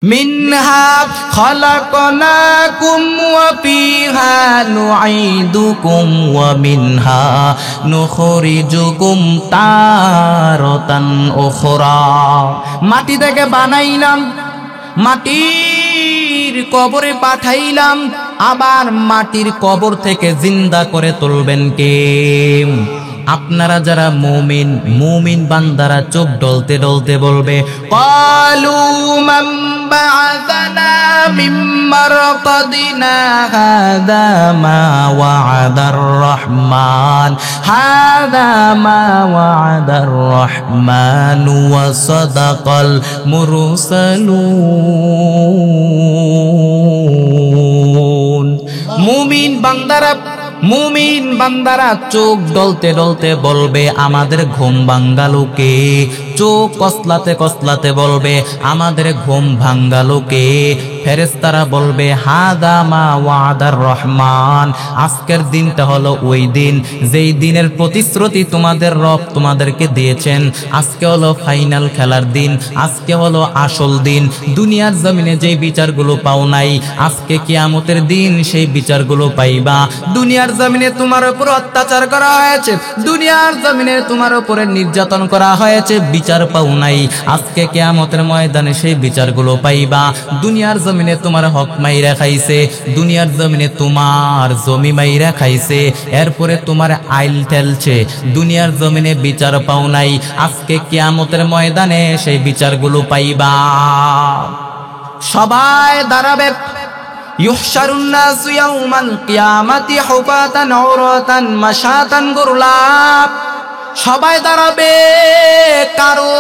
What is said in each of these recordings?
মিনহা খালাকনাকুম ওয়া ফিহা নুঈদুকুম ওয়া মিনহা নুখরিজুকুম তারাতান উখরা। মাটি থেকে বানাইলাম, মাটির কবরে পাঠাইলাম, আবার মাটির কবর থেকে জিন্দা করে তুলবেন কে? আপনারা যারা মুমিন, মুমিন বান্দারা চোখ ডলতে ডলতে বলবে, ক্বালু মান বা'আসানা মিন মারকাদিনা হাযা মা ওয়া'আদার রাহমান, হাযা মা ওয়া'আদার রাহমান ওয়া সাদাকাল মুরসালুন। মুমিন বান্দারা চোখ ডলতে ডলতে বলবে, আমাদের ঘুম ভাঙ্গালো কে? চোখ কসলাতে কসলাতে বলবে, আমাদের ঘুম ভাঙ্গালো কে? ফেরেশতারা বলবে, হাদা মা ওয়াদার রহমান। আজকের দিনটা হলো ওই দিন যেই দিনের প্রতিশ্রুতি তোমাদের রব তোমাদেরকে দিয়েছেন। আজকে হলো ফাইনাল খেলার দিন, আজকে হলো আসল দিন। দুনিয়ার জমিনে যেই বিচারগুলো পাও নাই, আজকে কিয়ামতের দিন সেই বিচারগুলো পাইবা। দুনিয়ার জমিনে তোমার উপর অত্যাচার করা হয়েছে, দুনিয়ার জমিনে তোমার উপরে নির্যাতন করা হয়েছে, বিচার পাও নাই, আজকে কিয়ামতের ময়দানে সেই বিচারগুলো পাইবা। দুনিয়ার জমিনে তোমার হক মাইরা খাইছে, দুনিয়ার জমিনে তোমার জমি মাইরা খাইছে, এরপরে তোমার আইল ঠেলছে, দুনিয়ার জমিনে বিচার পাও নাই, আজকে কিয়ামতের ময়দানে সেই বিচারগুলো পাইবা। সবাই দাঁড়াবে, ইউহশারুন নাসু ইয়াউমাল কিয়ামাতি হুফাতান উরাতান মাশাতান গুরলা। সবাই দাঁড়াবে, কারো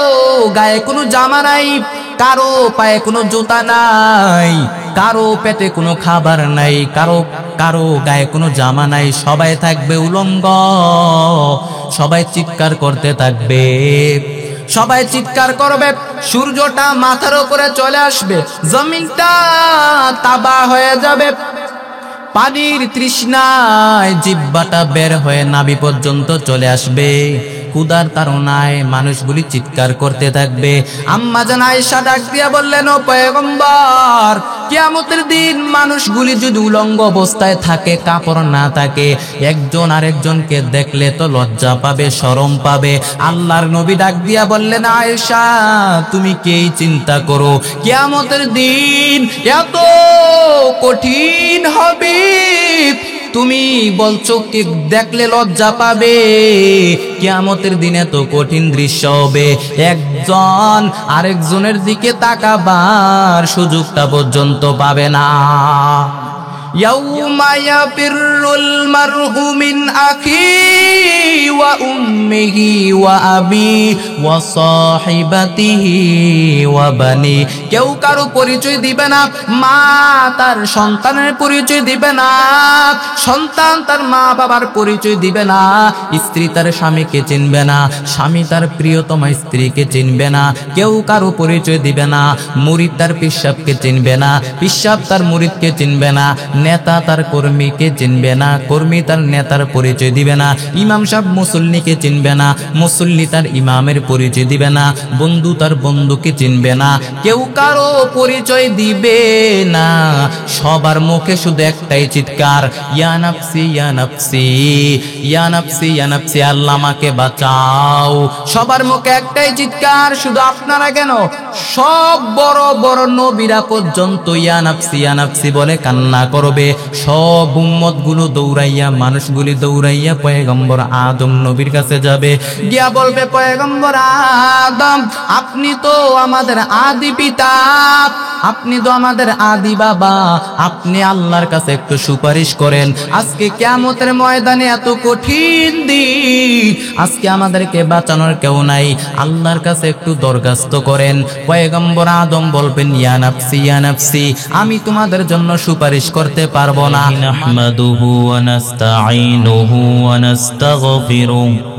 গায়ে কোনো জামা নাই, কারো পায়ে কোনো জুতা নাই, কারো পেটে কোনো খাবার নাই, কারো গায়ে কোনো জামা নাই, সবাই থাকবে উলঙ্গ। সবাই চিৎকার করতে থাকবে, সবাই চিৎকার করবে, সূর্যটা মাথার উপরে চলে আসবে, জমিনটা তাবা হয়ে যাবে, পানির তৃষ্ণায় জিহ্বাটা বের হয়ে নাভি পর্যন্ত চলে আসবে। ক্ষুধার তাড়নায় মানুষগুলি চিৎকার করতে থাকবে। আম্মা জান আয়েশা ডাক দিয়া বললেন, ও পয়গম্বর, কিয়ামতের দিন মানুষগুলি যদি উলঙ্গ অবস্থায় থাকে, কাপড় না থাকে, একজন আরেকজনকে দেখলে তো লজ্জা পাবে, শরম পাবে। আল্লাহর নবী ডাক দিয়া বললেন, আয়েশা তুমি কেই চিন্তা করো, কিয়ামতের দিন এত কঠিন হবে, তুমি বলছো কি দেখলে লজ্জা পাবে? কিয়ামতের দিনে তো কঠিন দৃশ্য হবে, একজন আরেকজনের দিকে তাকাবার সুযোগটা পর্যন্ত পাবে না। ইয়াউমা ইয়াফিরুল মারউ মিন আখিহি ওয়া উম্মিহি ওয়া আবি ওয়া সাহিবাতিহি ওয়া বানি। কেউ কারো পরিচয় দিবে না, মা তার সন্তানের পরিচয় দিবে না, সন্তান তার মা বাবার পরিচয় দিবে না, স্ত্রী তার স্বামীকে চিনবে না, স্বামী তার প্রিয়তমা স্ত্রীকে চিনবে না, কেউ কারো পরিচয় দিবে না। মুরিদ তার পিসাবকে চিনবে না, পিসাব তার মুরিদকে চিনবে না, নেতা তার কর্মীকে চিনবে না, কর্মী তার নেতার পরিচয় দিবে না, ইমাম সাহেব মুসল্লিকে চিনবে না, মুসল্লি তার ইমামের পরিচয় দিবে না, বন্ধু তার বন্ধুকে চিনবে না, কেউ কারো পরিচয় দিবে না। সবার মুখে শুধু একটাই চিৎকার, ইয়া নাফসি ইয়া নাফসি ইয়া নাফসি ইয়া নাফসি, আল্লাহ আমাকে বাঁচাও। সবার মুখে একটাই চিৎকার, শুধু আপনারা কেন, সব বড় বড় নবীরা পর্যন্ত ইয়া নাফসি বলে কান্না করবে। সব উম্মত গুলো দৌড়াইয়া, মানুষগুলি দৌড়াইয়া পয়গম্বর আদম নবীর কাছে যাবে, গিয়া বলবে, পয়গম্বর আদম আপনি তো আমাদের আদি পিতা, আপনি তো আমাদের আদি বাবা, আপনি আল্লাহর কাছে একটু সুপারিশ করেন। আজকে কিয়ামতের ময়দানে এত কঠিন দিন, আজকে আমাদেরকে বাঁচানোর কেউ নাই, আল্লাহর কাছে একটু দরখাস্ত করেন। পয়গম্বর আদম বলবেন, ইয়া নাফসি ইয়া নাফসি, আমি তোমাদের জন্য সুপারিশ করতে পারবো না। নাহমাদুহু ওয়া নাস্তাঈনুহু ওয়া নাস্তাগফিরুহু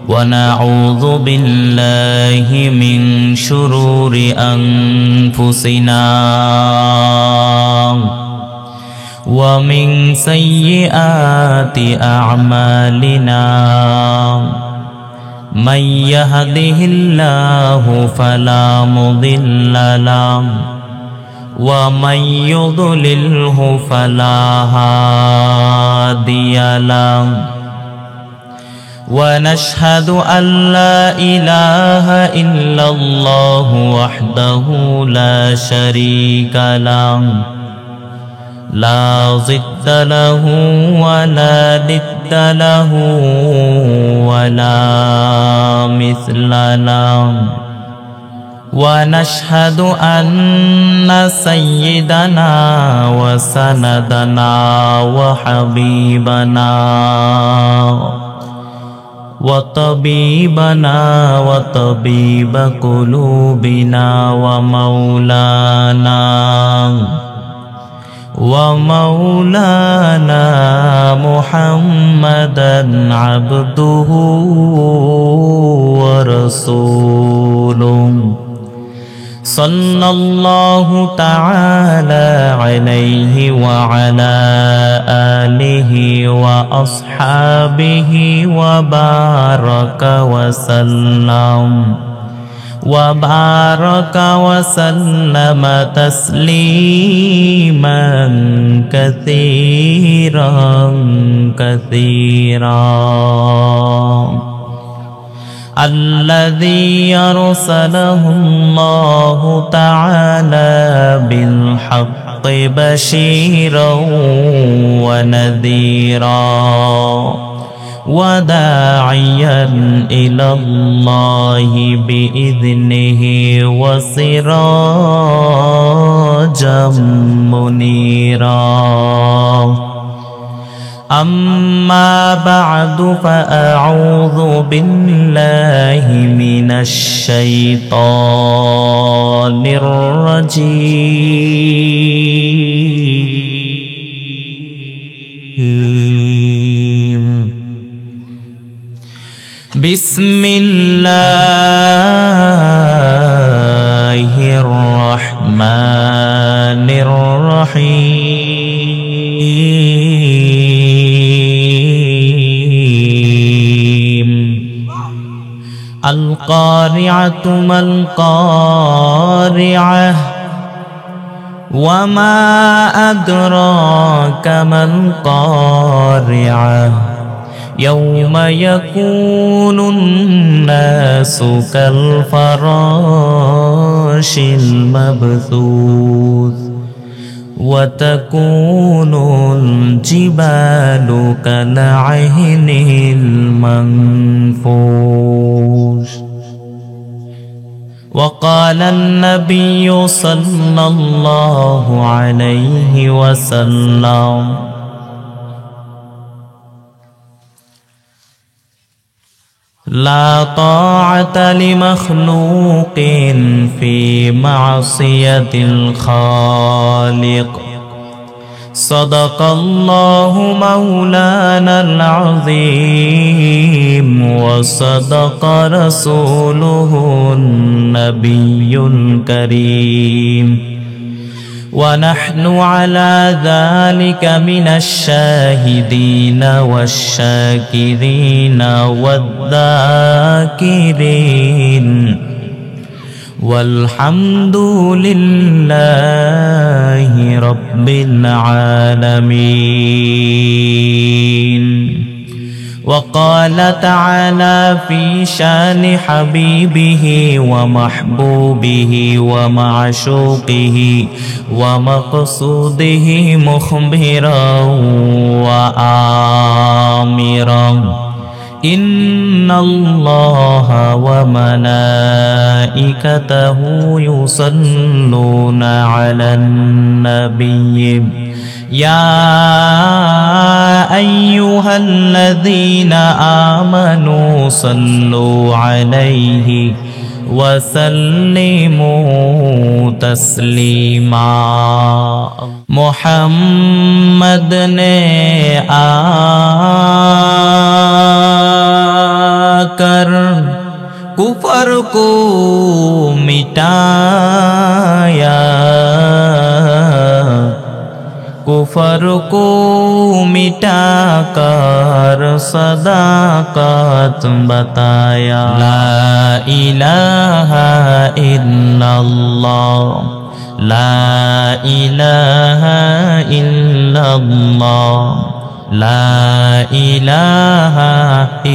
ওয়া নাউযু বিল্লাহি মিন শুরুরি আনফুসিনা ওয়া মিন সাইয়্যাতি আ'মালিনা। মান ইয়াহদিহিল্লাহু ফালা মুদিল্লা লাহু ومن يضلله فلا هادي له ونشهد أن لا إله إلا الله وحده لا شريك له لا ضد له ولا ند له ولا مثل له ونشهد أن سيدنا وسندنا وحبيبنا وطبيبنا وطبيب قلوبنا ومولانا محمدا عبده ورسوله صلى الله تعالى عليه وعلى آله وأصحابه وبارك وسلم تسليما كثيرا الذي أرسله الله تعالى بالحق بشيرا ونذيرا وداعيا إلى الله بإذنه وسراجا منيرا أما بعد فأعوذ بالله من الشيطان الرجيم بسم الله الرحمن الرحيم القارعة ما القارعة وما أدراك ما القارعة يوم يكون الناس كالفراش المبثوث وتكون الجبال كالعهن المنفوش وقال النبي صلى الله عليه وسلم لا طاعة لمخلوق في معصية الخالق صدق الله مولانا العظيم وصدق رسوله النبي الكريم ونحن على ذلك من الشاهدين والشاكرين والذاكرين والحمد لله رب العالمين. وقال تعالى في شان حبيبه ومحبوبه ومعشوقه ومقصوده مخبرا وآمرا إن الله وملائكته يصلون على النبي يا أيها الذين آمنوا صلوا عليه وسلموا تسليما. محمد ने आकर कुफर को मिटाया, कुफर को मिटाकर सदाकत बताया। ला इलाहा इल्लल्लाह লা ইলাহা ইল্লাল্লাহ লা ইলাহা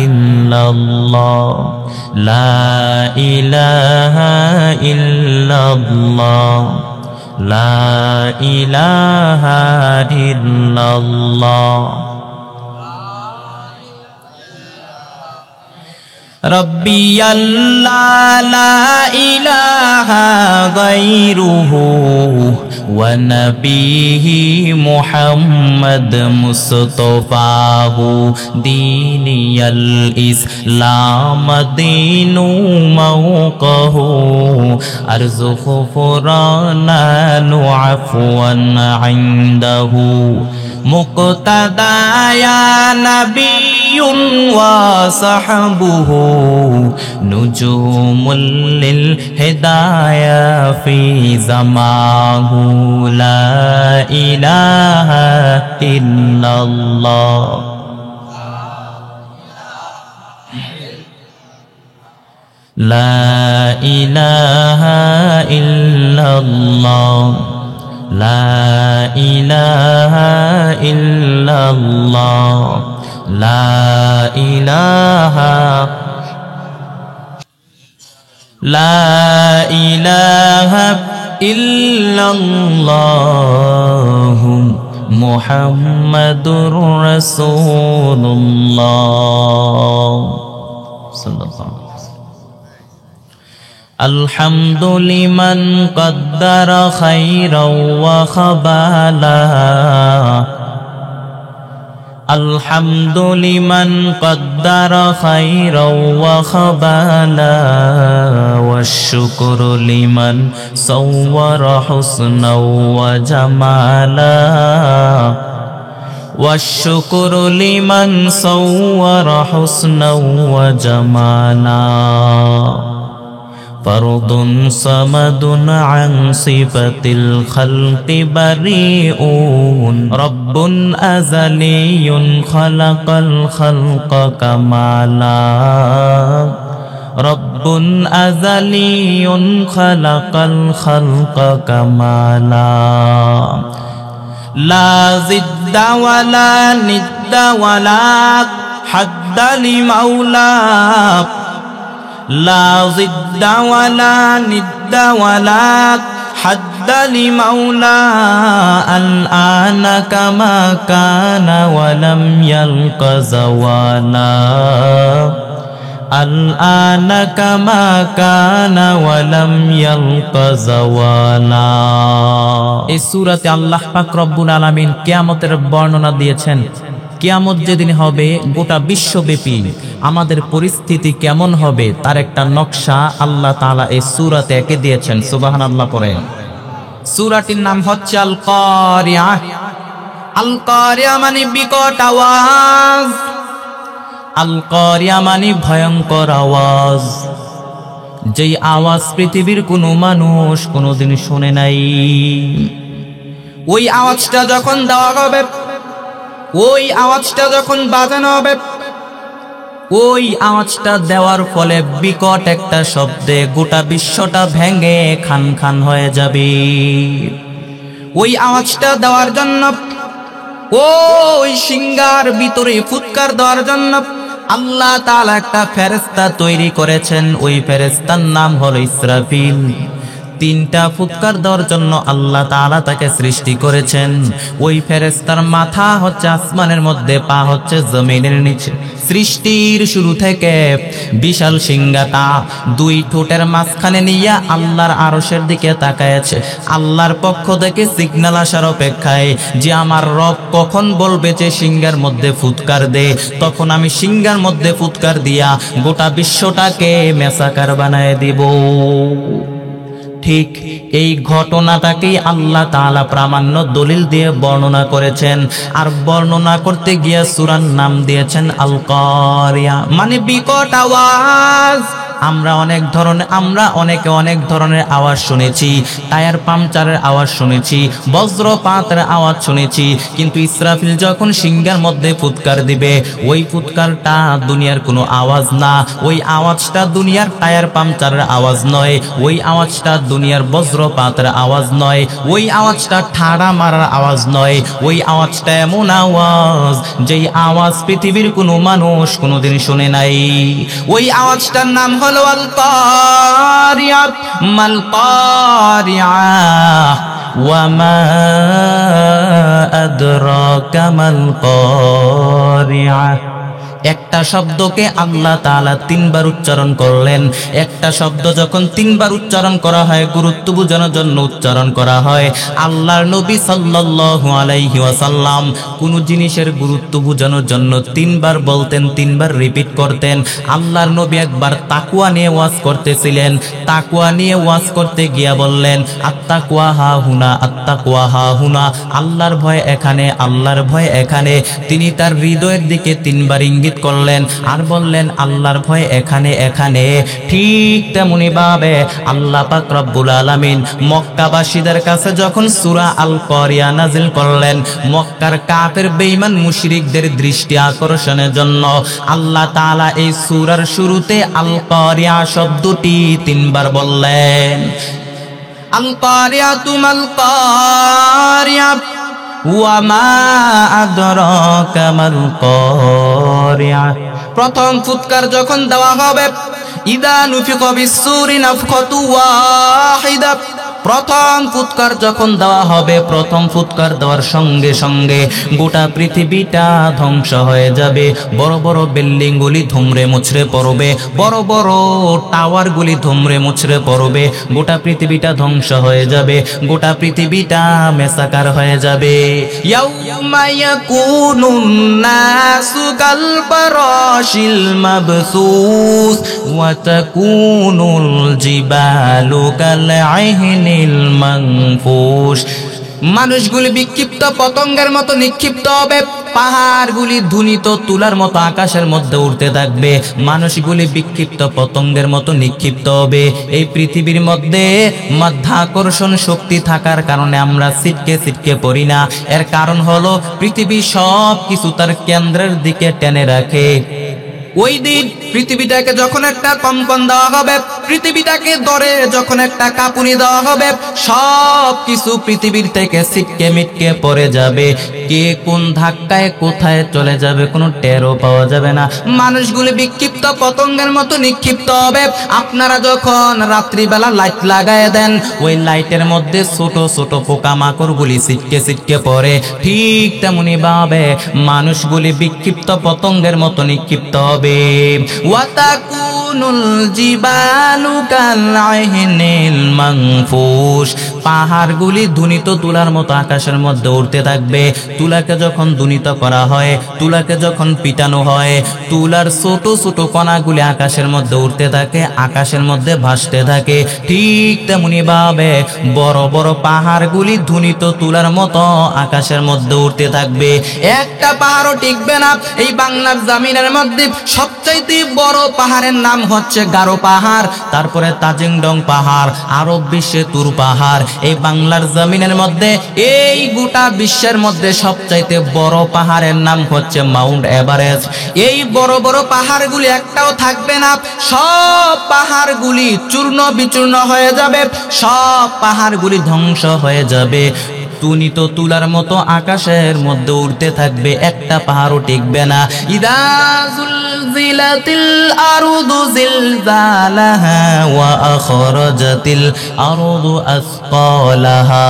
ইল্লাল্লাহ লা ইলাহা ইল্লাল্লাহ লা ইলাহা ইল্লাল্লাহ রব্বি আল্লাহ লা ইলাহা গায়রুহু ওয়া নবিহি মুহাম্মদ মুস্তাফাহু দীনিয়াল ইসলাম দীনু মাওকাহু আরযুকু ফুরানা আফওয়ান ইনদাহু মুক্তাদা ইয়া নাবিয়্যুন ওয়া সাহবুহু নুজুমুল লিল হিদায়া ফি জামাহু লা ইলাহা ইল্লাল্লাহ লা ইলাহা ইল্লাল্লাহ লা ইলাহা ইল্লাল্লাহ লা ইলাহা ইল্লাল্লাহ মুহাম্মাদুর রাসূলুল্লাহ সাল্লাল্লাহু الحمد لمن قدر خيرا وخبالا الحمد لمن قدر خيرا وخبالا والشكر لمن صور حسنا وجمالا والشكر لمن صور حسنا وجمالا فرد صمد عن صفة الخلق بريء رب أزلي خلق الخلق كمالا رب أزلي خلق الخلق كمالا لا ضد ولا ند ولا حد لمولاه لا ضد ولا ند ولا حد لمولى الآن كما كان ولم يلق زوالا الآن كما كان ولم يلق زوالا এই সূরাতে আল্লাহ পাক রব্বুল আলামিন কিয়ামতের বর্ণনা দিয়েছেন। কিয়ামত যেদিন হবে গোটা বিশ্বব্যাপী আমাদের পরিস্থিতি কেমন হবে তার একটা নকশা আল্লাহ তাআলা এই সূরাতে এঁকে দিয়েছেন। সুবহানাল্লাহ পড়েন। সূরাটির নাম হচ্ছে আল কারিয়া। আল কারিয়া মানে বিকট আওয়াজ, আল কারিয়া মানে ভয়ঙ্কর আওয়াজ, যেই আওয়াজ পৃথিবীর কোনো মানুষ কোনোদিন শুনে নাই। ওই আওয়াজটা যখন দেওয়া হবে, ওই আওয়াজটা যখন বাজানো হবে, ওই আওয়াজটা দেওয়ার ফলে বিকট একটা শব্দে গোটা বিশ্বটা ভেঙে খান খান হয়ে যাবে। ওই আওয়াজটা দেওয়ার জন্য, ওই সিংহার ভিতরে ফুৎকার দেওয়ার জন্য আল্লাহ তাআলা একটা ফেরেশতা তৈরি করেছেন। ওই ফেরেশতার নাম হলো ইসরাফিল। তিনটা ফুৎকার দেওয়ার জন্য আল্লাহ তাআলা তাকে সৃষ্টি করেছেন। ওই ফেরেশতার মাথা হচ্ছে আসমানের মধ্যে, পা হচ্ছে জমিনের নিচে। সৃষ্টির শুরু থেকে বিশাল সিংহাটা দুই ঠোঁটের মাঝখানে নিয়ে আল্লাহর আরশের দিকে তাকায়ছে। আল্লাহর পক্ষ থেকে সিগন্যাল আসার অপেক্ষায় যে আমার রব কখন বলবে যে সিংহার মধ্যে ফুৎকার দে, তখন আমি সিংহার মধ্যে ফুৎকার দিয়া গোটা বিশ্বটাকে মেসাকার বানায় দিব। ঠিক এই ঘটনাটাকেই আল্লাহ তাআলা প্রামাণ্য দলিল দিয়ে বর্ণনা করেছেন। আর বর্ণনা করতে গিয়ে সূরার নাম দিয়েছেন আল কারিয়া, মানে বিকট আওয়াজ। আমরা অনেকে অনেক ধরনের আওয়াজ শুনেছি, টায়ার পাংচারের আওয়াজ শুনেছি, বজ্রপাতের আওয়াজ শুনেছি, কিন্তু ইসরাফিল যখন সিংহের মধ্যে ফুৎকার দিবে, ওই ফুৎকারটা দুনিয়ার কোনো আওয়াজ না, ওই আওয়াজটা দুনিয়ার টায়ার পাংচারের আওয়াজ নয়, ওই আওয়াজটা দুনিয়ার বজ্রপাতের আওয়াজ নয়, ওই আওয়াজটা ঠাড়া মারার আওয়াজ নয়, ওই আওয়াজটা এমন আওয়াজ যেই আওয়াজ পৃথিবীর কোনো মানুষ কোনোদিন শুনে নাই। ওই আওয়াজটার নাম হলো আল কারিয়া। মাল কারিয়া ওয়া মা আদরাকা মাল কারিয়া। একটা শব্দকে আল্লাহ তাআলা 3 বার উচ্চারণ করলেন। একটা শব্দ যখন 3 বার উচ্চারণ করা হয়, গুরুত্ব বোঝানোর জন্য উচ্চারণ করা হয়। আল্লাহর নবী সাল্লাল্লাহু আলাইহি ওয়াসাল্লাম কোন জিনিসের গুরুত্ব বোঝানোর জন্য 3 বার বলতেন, 3 বার রিপিট করতেন। আল্লাহর নবী একবার তাকওয়া নিয়ে ওয়াজ করতেছিলেন, তাকওয়া নিয়ে ওয়াজ করতে গিয়া বললেন, আত্তাকওয়া হা হুনা, আত্তাকওয়া হা হুনা, আল্লাহর ভয় এখানে, আল্লাহর ভয় এখানে। তিনি তার হৃদয়ের দিকে 3 বার ইঙ্গিত করলেন আর বললেন, আল্লাহর ভয় এখানে, এখানে। ঠিক তেমনি ভাবে আল্লাহ পাক রব্বুল আলামিন মক্কাবাসীদের কাছে যখন সূরা আল কারিয়া নাজিল করলেন, মক্কার কাফের বেঈমান মুশরিকদের দৃষ্টি আকর্ষণের জন্য আল্লাহ তাআলা এই সূরার শুরুতে আল কারিয়া শব্দটি 3 বার বললেন। আল কারিয়া তুমাল কারিয়া ওয়া মা আদরাকা মাল কারিয়া। প্রথম ফুৎকার যখন দেওয়া হবে, ইদা নুফিকা বিসসুরি নাফকাতু ওয়াহিদা, প্রথম ফুৎকার যখন দেওয়া হবে, প্রথম ফুৎকার দেওয়ার সঙ্গে সঙ্গে গোটা পৃথিবীটা ধ্বংস হয়ে যাবে। বড় বড় বিল্ডিং গুলি ধুমড়ে মুচড়ে পড়বে, বড় বড় টাওয়ার গুলি ধুমড়ে মুচড়ে পড়বে, গোটা পৃথিবীটা ধ্বংস হয়ে যাবে, গোটা পৃথিবীটা মেসাকার হয়ে যাবে। ইয়াউমা ইয়াকুনুন নাসু কাল ফারাশিল মাবসুস ওয়া তাকুনুল জিবালু কাল আইহিনিল মানফুশ। মানুষগুলি বিক্ষিপ্ত পতঙ্গের মতো নিক্ষিপ্ত হবে, পাহাড়গুলি ধ্বনিত তুলার মতো আকাশের মধ্যে উঠতে থাকবে, মানুষগুলি বিক্ষিপ্ত পতঙ্গের মতো নিক্ষিপ্ত হবে। এই পৃথিবীর মধ্যে মাধ্যাকর্ষণ শক্তি থাকার কারণে আমরা ছিটকে ছিটকে পড়ি না। এর কারণ হলো পৃথিবী সব কিছু তার কেন্দ্রের দিকে টেনে রাখে। ওই দিন পৃথিবীটাকে যখন একটা কম্পন দেওয়া হবে, পৃথিবীটাকে ধরে যখন একটা কাঁপুনি দেওয়া হবে, সব কিছু পৃথিবীর থেকে ছিটকে মিটকে পড়ে যাবে। কে কোন ধাক্কায় কোথায় চলে যাবে কোনো টেরও পাওয়া যাবে না। মানুষগুলি বিক্ষিপ্ত পতঙ্গের মতো নিক্ষিপ্ত হবে। আপনারা যখন রাত্রিবেলা লাইট লাগায় দেন, ওই লাইটের মধ্যে ছোট ছোট পোকামাকড়গুলি ছিটকে ছিটকে পড়ে, ঠিক তেমনি ভাবে মানুষগুলি বিক্ষিপ্ত পতঙ্গের মতো নিক্ষিপ্ত হবে। ওয়াতাকুনুল জিবালু কাল আইহিনিল মানফুশ, পাহাড়গুলি ধ্বনিত তুলার মতো আকাশের মধ্যে উঠতে থাকবে। তুলাকে যখন ধ্বনিত করা হয়, তুলাকে যখন পিটানো হয়, তুলার ছোট ছোট কণাগুলি আকাশের মধ্যে উঠতে থাকে, আকাশের মধ্যে ভাসতে থাকে। ঠিক তেমনি ভাবে বড় বড় পাহাড়গুলি ধ্বনিত তুলার মতো আকাশের মধ্যে উঠতে থাকবে। একটা পাহাড়ও টিকবে না। এই বাংলার জমিনের মধ্যে সবচাইতে বড় পাহাড়ের নাম হচ্ছে গারো পাহাড়, তারপরে তাজিংডং পাহাড়, আরব বিশ্বে তুর পাহাড়। এই বাংলার জমিনের মধ্যে, এই গোটা বিশ্বের মধ্যে সবচাইতে বড় পাহাড়ের নাম হচ্ছে মাউন্ট এভারেস্ট। এই বড় বড় পাহাড়গুলি একটাও থাকবে না, সব পাহাড়গুলি চূর্ণ বিচূর্ণ হয়ে যাবে, সব পাহাড়গুলি ধ্বংস হয়ে যাবে। তুনিত তুলার মতো আকাশের মধ্যে উড়তে থাকবে, একটা পাহাড়ও টিকবে না। ইদা জুলজিলাতিল আরদু জিলজালাহা ওয়া আখরাজাতিল আরদু আসকালাহা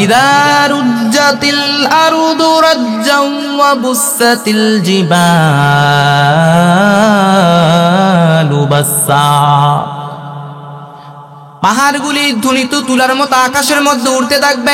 ইদা রুজ্জাতিল আরদু রাজ্জাও ওয়া বুসাতিল জিবালু বাসসা। পাহাড়গুলি ধ্বনিত তুলার মতো আকাশের মধ্যে উড়তে থাকবে,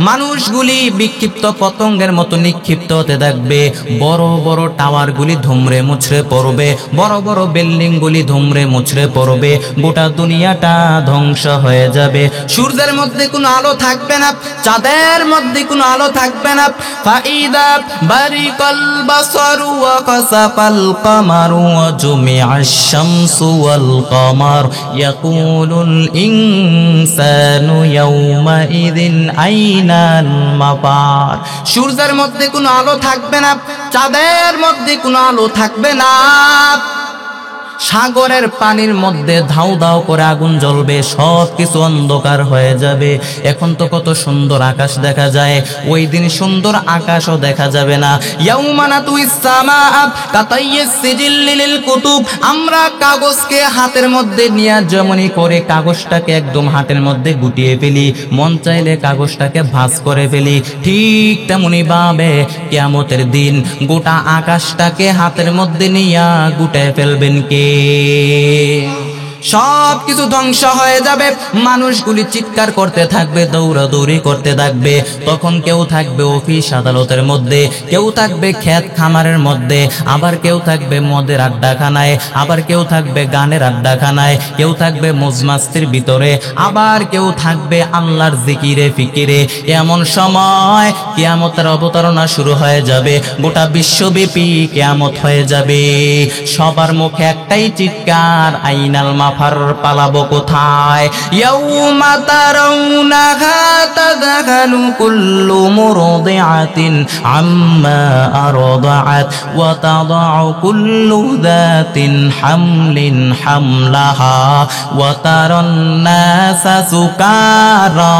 মানুষগুলি বিক্ষিপ্ত পতঙ্গের মতো নিক্ষিপ্ত হতে থাকবে। বড় বড় টাওয়ারগুলি ধুমড়ে মুচড়ে পড়বে, বড় বড় বিল্ডিং গুলি ধুমড়ে মুচড়ে পড়বে, গোটা দুনিয়াটা ধ্বংস হয়ে যাবে। সূর্যের মধ্যে কোনো আলো থাকবে না, চাঁদের মধ্যে কোনো আলো থাকবে না। ফাইদা বারিকাল বাসারু ওয়া কাসাফাল কামারু ওয়া জুমিআশ শামসু ওয়াল কামার ইয়াকুলুল ইনসানু ইয়াউমা ইযিন আইনাল মাফার। সূর্যের মধ্যে কোনো আলো থাকবে না, চাঁদের মধ্যে কোনো আলো থাকবে না। সাগরের পানির মধ্যে ধাউ ধাউ করে আগুন জ্বলবে, সব কিছু অন্ধকার হয়ে যাবে। এখন তো কত সুন্দর আকাশ দেখা যায়, ওই দিন সুন্দর আকাশও দেখা যাবে না। ইয়াউমা নাতুইস সামাআ কাতাইয়িস সিজিল্লি লিল কুতুব। আমরা কাগজকে হাতের মধ্যে নিয়ে যেমনই করে কাগজটাকে একদম হাতের মধ্যে গুটিয়ে ফেলি, মন চাইলে কাগজটাকে ভাঁজ করে ফেলি, ঠিক তেমনি ভাবে কিয়ামতের দিন গোটা আকাশটাকে হাতের মধ্যে নিয়ে গুটায় ফেলবেন কে? সব কিছু ধ্বংস হয়ে যাবে। মানুষগুলি চিৎকার করতে থাকবে, দৌড়াদৌড়ি করতে থাকবে। তখন কেউ থাকবে অফিস আদালতের মধ্যে, কেউ থাকবে ক্ষেত খামারের মধ্যে, আবার কেউ থাকবে মদের আড্ডাখানায়, আবার কেউ থাকবে গানের আড্ডাখানায়, কেউ থাকবে মজমাস্তির ভিতরে, আবার কেউ থাকবে আল্লাহর জিকিরে ফিকিরে। এমন সময় কিয়ামতের অবতারণা শুরু হয়ে যাবে, গোটা বিশ্বব্যাপী কিয়ামত হয়ে যাবে। সবার মুখে একটাই চিৎকার, আইনাল মাফার, পালাবো কোথায়? ইয়াউমা তারাউনাহা তাযহালু কুল্লু মুরদিআতিন আম্মা আরদাআত ওয়া তাদাউ কুল্লু যাতিন হামলিন হামলাহা ওয়া তারান নাসা সুকারা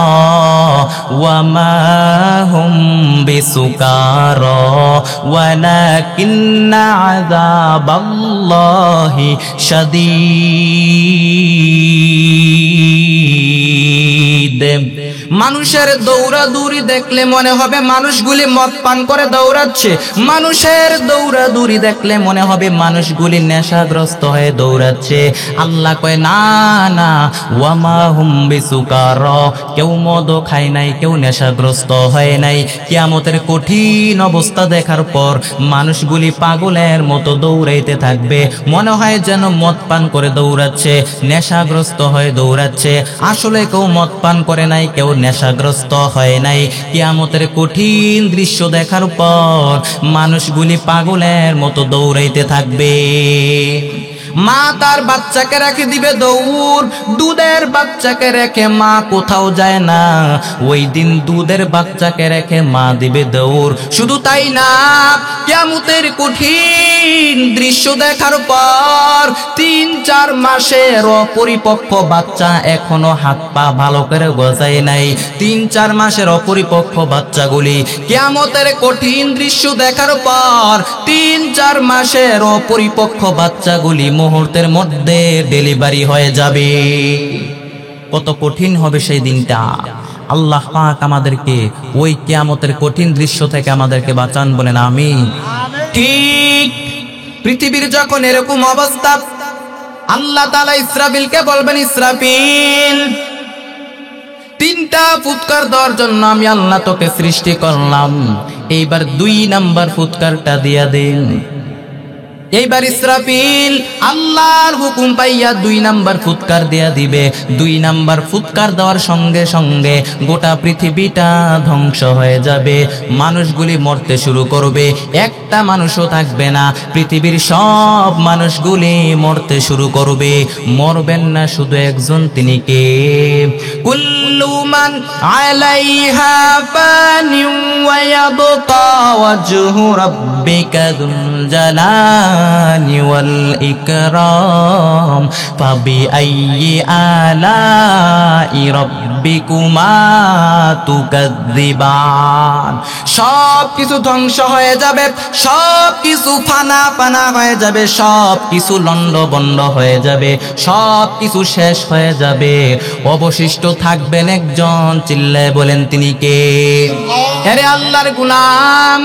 ওয়া মা হুম বিসুকারা ওয়ালাকিন্না আযাবাল্লাহি শাদীদ। মানুষের দৌড়াদৌড়ি দেখলে মনে হবে মানুষগুলি মদ পান করে দৌড়াচ্ছে। মানুষের দৌড়াদৌড়ি দেখলে মনে হবে মানুষগুলি নেশাগ্রস্ত হয়ে দৌড়াচ্ছে। আল্লাহ কয় না না, ওয়ামা হুম বিসুকারা, কেউ মদও খায় নাই, কেউ নেশাগ্রস্ত হয় নাই। কিয়ামতের কঠিন অবস্থা দেখার পর মানুষগুলি পাগলের মতো দৌড়াইতে থাকবে, মনে হয় যেন মদ পান করে দৌড়াচ্ছে, নেশাগ্রস্ত হয়ে দৌড়াচ্ছে। আসলে কেউ মদ পান করে নাই, কেউ নেশাগ্রস্ত হয় নাই। কিয়ামতের কঠিন দৃশ্য দেখার পর মানুষগুলি পাগলের মতো দৌড়াইতে থাকবে। মা তার বাচ্চাকে রেখে দিবে দৌড়, দুধের বাচ্চাকে রেখে মা কোথাও যায় না। ওই দিন দুধের বাচ্চাকে রেখে মা দিবে দৌড়। শুধু তাই না, কিয়ামতের কঠিন দৃশ্য দেখার পর ৩-৪ মাসের অপরিপক্ক বাচ্চা, এখনো হাত পা ভালো করে গজায় নাই, ৩-৪ মাসের অপরিপক্ক বাচ্চাগুলি কিয়ামতের কঠিন দৃশ্য দেখার পর ৩-৪ মাসের অপরিপক্ক বাচ্চাগুলি মুহূর্তের মধ্যে ডেলিভারি হয়ে যাবে। কত কঠিন হবে সেই দিনটা। আল্লাহ পাক আমাদেরকে ওই কিয়ামতের কঠিন দৃশ্য থেকে আমাদেরকে বাঁচান, বলেন আমিন। ঠিক পৃথিবীর যখন এরকম অবস্থা, আল্লাহ তাআলা ইসরাফিলকে বলবেন, ইসরাফিল, 3টা ফুৎকার দেওয়ার জন্য আমি আল্লাহ তোকে সৃষ্টি করলাম, এইবার 2 নাম্বার ফুৎকারটা দিয়া দেন। এইবার ইসরাফিল আল্লাহর হুকুম পাইয়া 2 নাম্বার ফুৎকার দেয়া দিবে। 2 নাম্বার ফুৎকার দেওয়ার সঙ্গে সঙ্গে গোটা পৃথিবীটা ধ্বংস হয়ে যাবে, মানুষগুলি মরতে শুরু করবে, একটা মানুষও থাকবে না। পৃথিবীর সব মানুষগুলি মরতে শুরু করবে। মরবেন না শুধু একজন, তিনি কে? কুল্লু মান আলাইহা ফানি ওয়া ইয়াবকা ওয়াজহু রাব্বিকা যুল জালালি ওয়াল ইকরাম ফাবিআইয়ি আলাই রাব্বিকুমা তুকাযযিবান। সব কিছু ধ্বংস হয়ে যাবে, সব কিছু ফানা ফানা হয়ে যাবে, সব কিছু লন্ডভন্ড হয়ে যাবে, সব কিছু শেষ হয়ে যাবে। অবশিষ্ট থাকবেন একজন, চিল্লায় বলেন তিনি কে? আরে আল্লাহর গোলাম,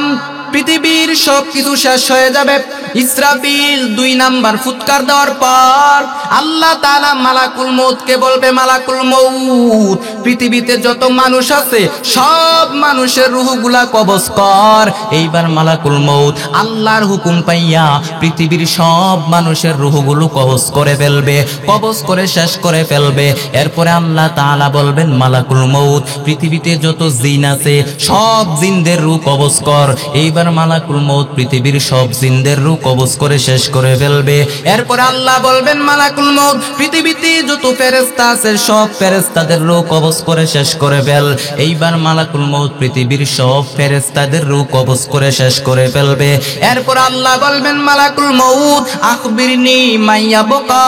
পৃথিবীর সব কিছু শেষ হয়ে যাবে, ইসরাফিল 2 নাম্বার ফুৎকার দেওয়ার পর আল্লাহ তাআলা মালাকুল মউতকে বলবে, মালাকুল মউত পৃথিবীতে যত মানুষ আছে সব মানুষের রূহগুলা কবজ কর। এইবার মালাকুল মউত আল্লাহর হুকুম পাইয়া পৃথিবীর সব মানুষের রূহগুলো কবজ করে ফেলবে, কবজ করে শেষ করে ফেলবে। এরপরে আল্লাহ তাআলা বলবেন, মালাকুল মউত পৃথিবীতে যত জিন আছে সব জিনদের রূহ কবজ কর। এইবার মালাকুল মউত পৃথিবীর সব জিনদের রূহ কবজ করে শেষ করে ফেলবে। এরপরে আল্লাহ বলবেন, মালাকুল মউত পৃথিবীতে যত ফেরেশতা আছে সব ফেরেশতাদের রূহ কবজ করে শেষ করে ফেল। এইবার মালাকুল মউত পৃথিবীর সব ফেরেশতাদের রূহ কবজ করে শেষ করে ফেলবে। এরপর আল্লাহ বলবেন, মালাকুল মউত আখবিরনি মাইয়া বকা,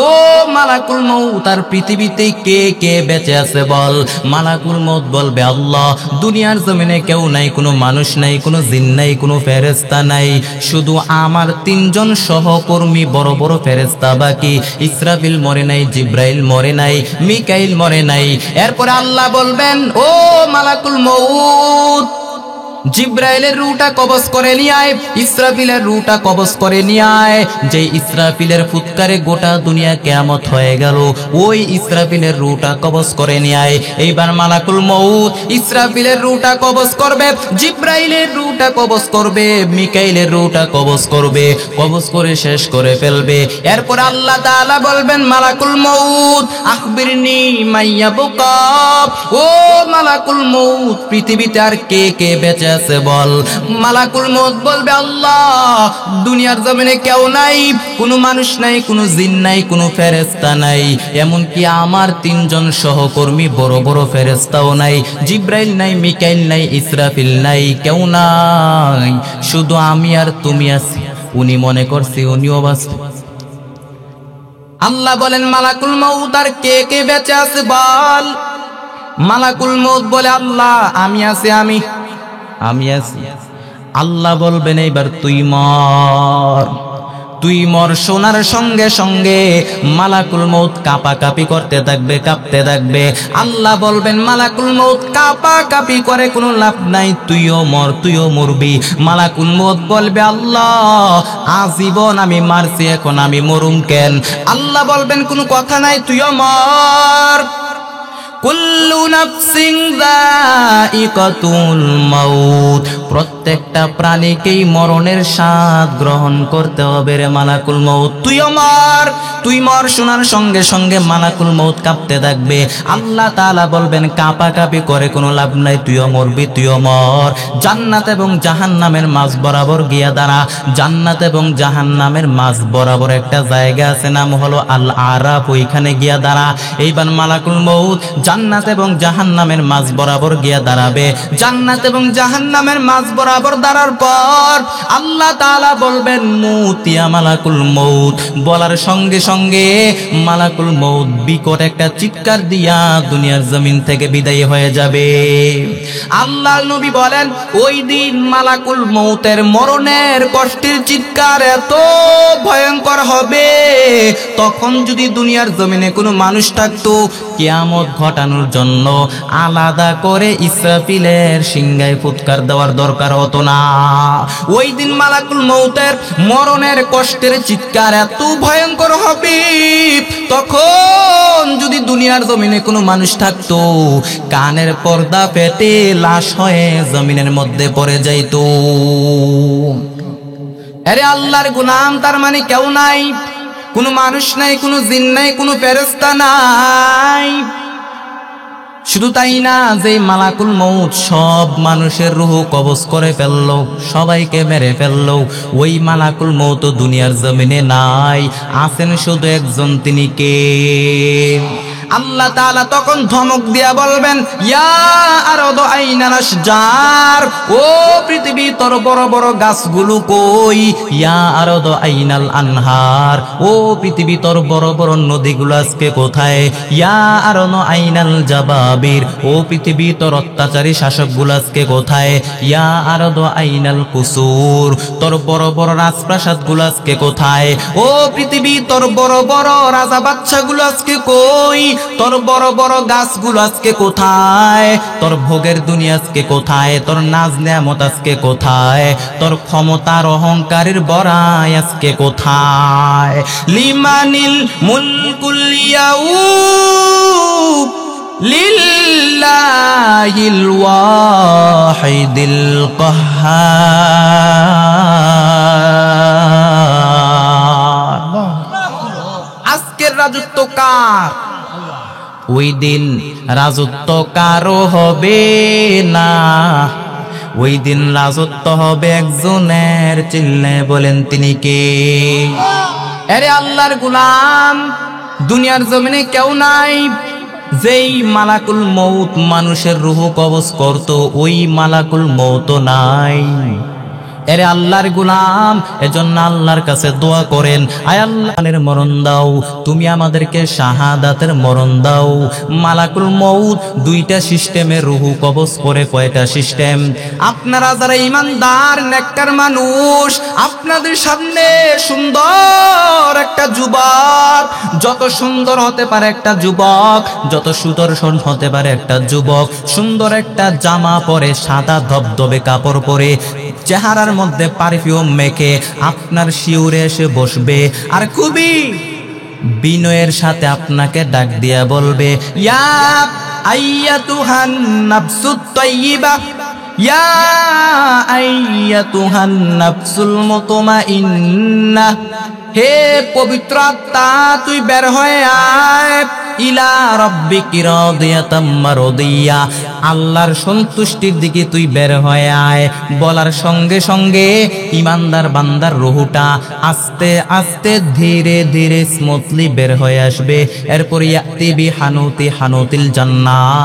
ও মালাকুল মউত আর পৃথিবীতে কে কে বেঁচে আছে বল। মালাকুল মউত বলবে, আল্লাহ দুনিয়ার জমিনে কেউ নাই, কোনো মানুষ নাই, কোনো জিন নাই, কোনো ফেরেশতা নাই, শুধু আমার 3 জন সহকর্মী বড় বড় ফেরেশতা বাকি। ইসরাফিল মরে নাই, জিব্রাইল মরে নাই, মিকাইল মরে নাই। এরপর আল্লাহ বলবেন, ও মালাকুল মউত জিব্রাইলের রূহটা কবজ করে নিয়ে আয়, ইসরাফিলের রূহটা কবজ করে নিয়ে আয়। যে ইসরাফিলের ফুৎকারে গোটা দুনিয়া কিয়ামত হয়ে গেল, ওই ইসরাফিলের রূহটা কবজ করে নিয়ে আয়। এইবার মালাকুল মউত ইসরাফিলের রূহটা কবজ করবে, জিব্রাইলের রূহটা কবজ করবে, মিকাইলের রূহটা কবজ করবে, কবজ করে শেষ করে ফেলবে। এরপর আল্লাহ তাআলা বলবেন, মালাকুল মউত আখবিরনি মাইয়া বুকা, ও মালাকুল মউত পৃথিবীতে আর কে কে বেঁচে আছে বল। মালাকুল মউত বলবে, আল্লাহ দুনিয়ার জমিনে কেউ নাই, কোনো মানুষ নাই, কোনো জিন নাই, কোনো ফেরেশতা নাই, এমনকি আমার 3 জন সহকর্মী বড় বড় ফেরেশতাও নাই, জিব্রাইল নাই, মিকাইল নাই, ইসরাফিল নাই, কেউ নাই, শুধু আমি আর তুমি আছি। উনি মনে করছে উনিও বাঁচবে। আল্লাহ বলেন, মালাকুল মউত আর কে কে বেঁচে আছে বল। মালাকুল মউত বলে, আল্লাহ আমি আছি, আমি আছি। আল্লাহ বলবেন, এইবার তুই মর। তুই মর। শোনার সঙ্গে সঙ্গে মালাকুল মউত কাঁপাকাঁপি করতে থাকবে, কাঁপতে থাকবে। আল্লাহ বলবেন, মালাকুল মউত কাঁপাকাঁপি করে কোনো লাভ নাই, তুইও মর, তুইও মরবি। মালাকুল মউত বলবে, আল্লাহ আজীবন আমি মারছি, এখন আমি মরুম কেন? আল্লাহ বলবেন, কোনো কথা নাই, তুইও মর। কুল্লু নাফসিন যায়িকাতুল মাউত, প্রত্যেকটা প্রাণীকেই মরণের স্বাদ গ্রহণ করতে হবে রে মালাকুল মউত, তুইও মর, তুই মর। শোনার সঙ্গে সঙ্গে মালাকুল মউত কাঁপতে থাকবে। আল্লাহ তাআলা বলবেন, কাঁপাকাঁপি করে কোনো লাভ নাই, তুইও মরবি, তুইও মর। জান্নাত এবং জাহান্নামের মাঝ বরাবর গিয়া দাঁড়া। জান্নাত এবং জাহান্নামের মাঝ বরাবর একটা জায়গা আছে, নাম হলো আল আরাফ, ওইখানে গিয়া দাঁড়া। এইবার মালাকুল মউত জান্নাত এবং জাহান্নামের মাঝ বরাবর গিয়া দাঁড়াবে। জান্নাত এবং জাহান্নামের মাঝ বরাবর দাঁড়ার পর আল্লাহ তাআলা বলবেন, মুতিয়া মালাকুল মউত। বলার সঙ্গে সঙ্গে মালাকুল মউত বিকট একটা চিৎকার দিয়া দুনিয়ার জমিন থেকে বিদায় হয়ে যাবে। আল্লাহর নবী বলেন, ওই দিন মালাকুল মউতের মরণের কষ্টের চিৎকার এত ভয়ঙ্কর হবে, তখন যদি দুনিয়ার জমিনে কোনো মানুষ থাকতো, কিয়ামত ঘটানোর জন্য আলাদা করে ইসরাফিলের সিংহায় ফুৎকার দেওয়ার দরকার হতো না। ওই দিন মালাকুল মউতের মরণের কষ্টের চিৎকার এত ভয়ঙ্কর হবে, তখন যদি দুনিয়ার জমিনে কোনো মানুষ থাকতো, কানের পর্দা ফেটে লাশ হয়ে জমিনের মধ্যে পড়ে যাইতো। আরে আল্লাহর গোলাম, তার মানে কেউ নাই, কোনো মানুষ নাই, কোনো জিন নাই, কোনো ফেরেশতা নাই। শুধু তাই না, যে মালাকুল মউত সব মানুষের রূহ কবজ করে ফেললো, সবাইকে মেরে ফেললো, ওই মালাকুল মউত দুনিয়ার জমিনে নাই, আছেন শুধু একজন, তিনি কে? আল্লাহ তাআলা তখন ধমক দিয়া বলবেন, ইয়া আরদু আইনাল আশজার, ও পৃথিবী তোর বড় বড় গাছগুলো কই? ইয়া আরদু আইনাল আনহার, ও পৃথিবী তোর বড় বড় নদীগুলো আজকে কোথায়? ইয়া আরদু আইনাল জাবাবির, ও পৃথিবী তোর অত্যাচারী শাসকগুলো আজকে কোথায়? ইয়া আরদু আইনাল কুসুর, তোর বড় বড় রাজপ্রাসাদগুলো আজকে কোথায়? ও পৃথিবী তোর বড় বড় রাজা বাদশাগুলো আজকে কই? তোর বড় বড় গাছগুলো আজকে কোথায়? তোর ভোগের দুনিয়া আজকে কোথায়? তোর নাজ নেয়ামত আজকে কোথায়? তোর ক্ষমতার অহংকারের বড়াই আজকে কোথায়? লিমানিল মুলকুল ইয়াউম লিল্লাহিল ওয়াহিদিল কাহ্হার। আজকের রাজত্ব কার? ওই দিন রাজত্ব কারো হবে না, ওই দিন রাজত্ব হবে একজনের। চিল্লায় বলেন তিনি কে? আরে আল্লাহর গোলাম, দুনিয়ার জমিনে কেউ নাই যেই মালাকুল মউত মানুষের রূহ কবজ করত, ওই মালাকুল মউত নাই। এরে আল্লাহর গোলাম, এজন্য আল্লাহর কাছে দোয়া করেন, আয় আল্লাহর মরণ দাও, তুমি আমাদেরকে শাহাদাতের মরণ দাও। মালাকুল মউত দুইটা সিস্টেমে রূহ কবজ করে। কয়টা সিস্টেম? আপনারা যারা ঈমানদার নেককার মানুষ, আপনাদের সামনে সুন্দর একটা যুবক, যত সুন্দর হতে পারে একটা যুবক, যত সুদর্শন হতে পারে একটা যুবক, সুন্দর একটা জামা পরে, সাদা ধবধবে কাপড় পরে, চেহারার মধ্যে পারফিউম মেখে আপনার শিউরে এসে বসবে, আর খুবই বিনয়ের সাথে আপনাকে ডাক দিয়া বলবে, ইয়া আইয়াতুহান নাফসুত তাইয়্যিবা, ইয়া আইয়াতুহান নাফসুল মুতমাইন্নাহ, হে পবিত্র আত্মা তুই বের হয়ে আয়, ইলা রাব্বিকি রাদিয়াতাম মারদিয়া, আল্লাহর সন্তুষ্টির দিকে তুই বের হয়ে আয়। বলার সঙ্গে সঙ্গে ঈমানদার বান্দার রূহটা আস্তে আস্তে ধীরে ধীরে স্মুথলি বের হয়ে আসবে। এরপরে ইয়াতি বি হানুতি হানুতিল জান্নাহ,